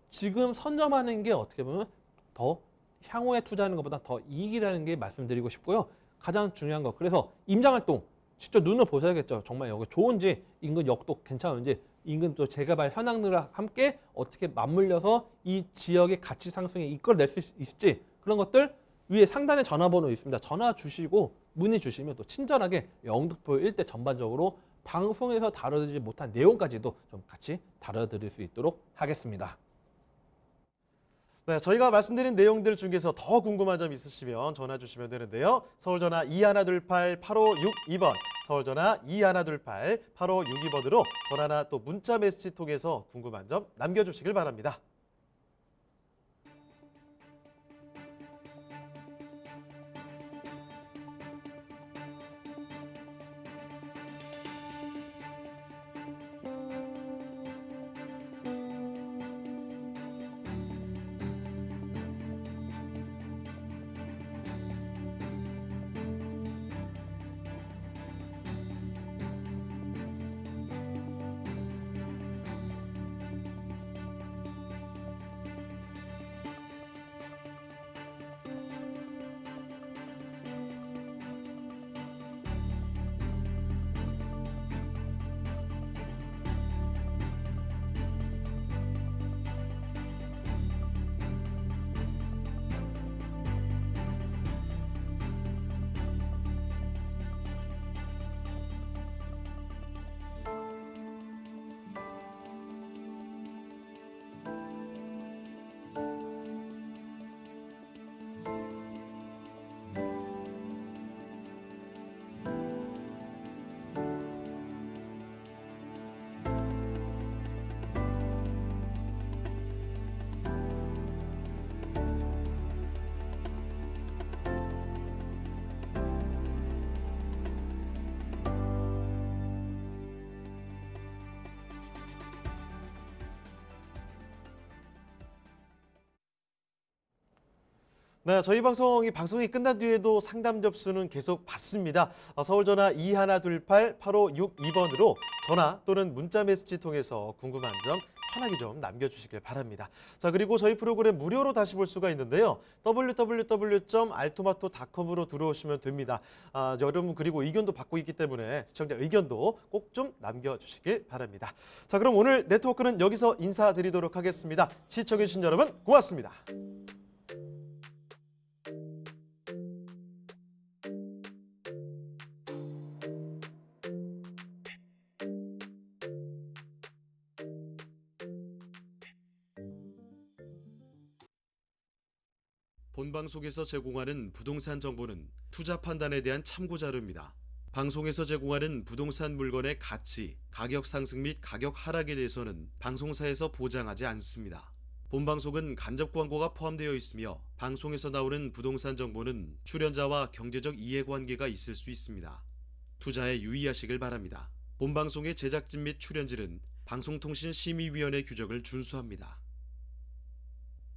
지금 선점하는 게 어떻게 보면 더 향후에 투자하는 것보다 더 이익이라는 게 말씀드리고 싶고요. 가장 중요한 거. 그래서 임장활동 직접 눈을 보셔야겠죠. 정말 여기 좋은지 인근 역도 괜찮은지 인근 또 재개발 현황들과 함께 어떻게 맞물려서 이 지역의 가치 상승에 이끌어낼 수 있을지 그런 것들 위에 상단에 전화번호 있습니다. 전화 주시고 문의 주시면 또 친절하게 영등포 일대 전반적으로 방송에서 다뤄지지 못한 내용까지도 좀 같이 다뤄드릴 수 있도록 하겠습니다. 네, 저희가 말씀드린 내용들 중에서 더 궁금한 점 있으시면 전화 주시면 되는데요. 서울전화 2128-8562번, 서울전화 2128-8562번으로 전화나 또 문자 메시지 통해서 궁금한 점 남겨주시길 바랍니다. 네, 저희 방송이 끝난 뒤에도 상담 접수는 계속 받습니다. 서울전화 2128-8562번으로 전화 또는 문자 메시지 통해서 궁금한 점 편하게 좀 남겨주시길 바랍니다. 자, 그리고 저희 프로그램 무료로 다시 볼 수가 있는데요. www.altomato.com으로 들어오시면 됩니다. 여러분 그리고 의견도 받고 있기 때문에 시청자 의견도 꼭 좀 남겨주시길 바랍니다. 자, 그럼 오늘 네트워크는 여기서 인사드리도록 하겠습니다. 시청해주신 여러분 고맙습니다. 본방송에서 제공하는 부동산 정보는 투자 판단에 대한 참고 자료입니다. 방송에서 제공하는 부동산 물건의 가치, 가격 상승 및 가격 하락에 대해서는 방송사에서 보장하지 않습니다. 본방송은 간접 광고가 포함되어 있으며 방송에서 나오는 부동산 정보는 출연자와 경제적 이해관계가 있을 수 있습니다. 투자에 유의하시길 바랍니다. 본방송의 제작진 및 출연진은 방송통신심의위원회 규정을 준수합니다.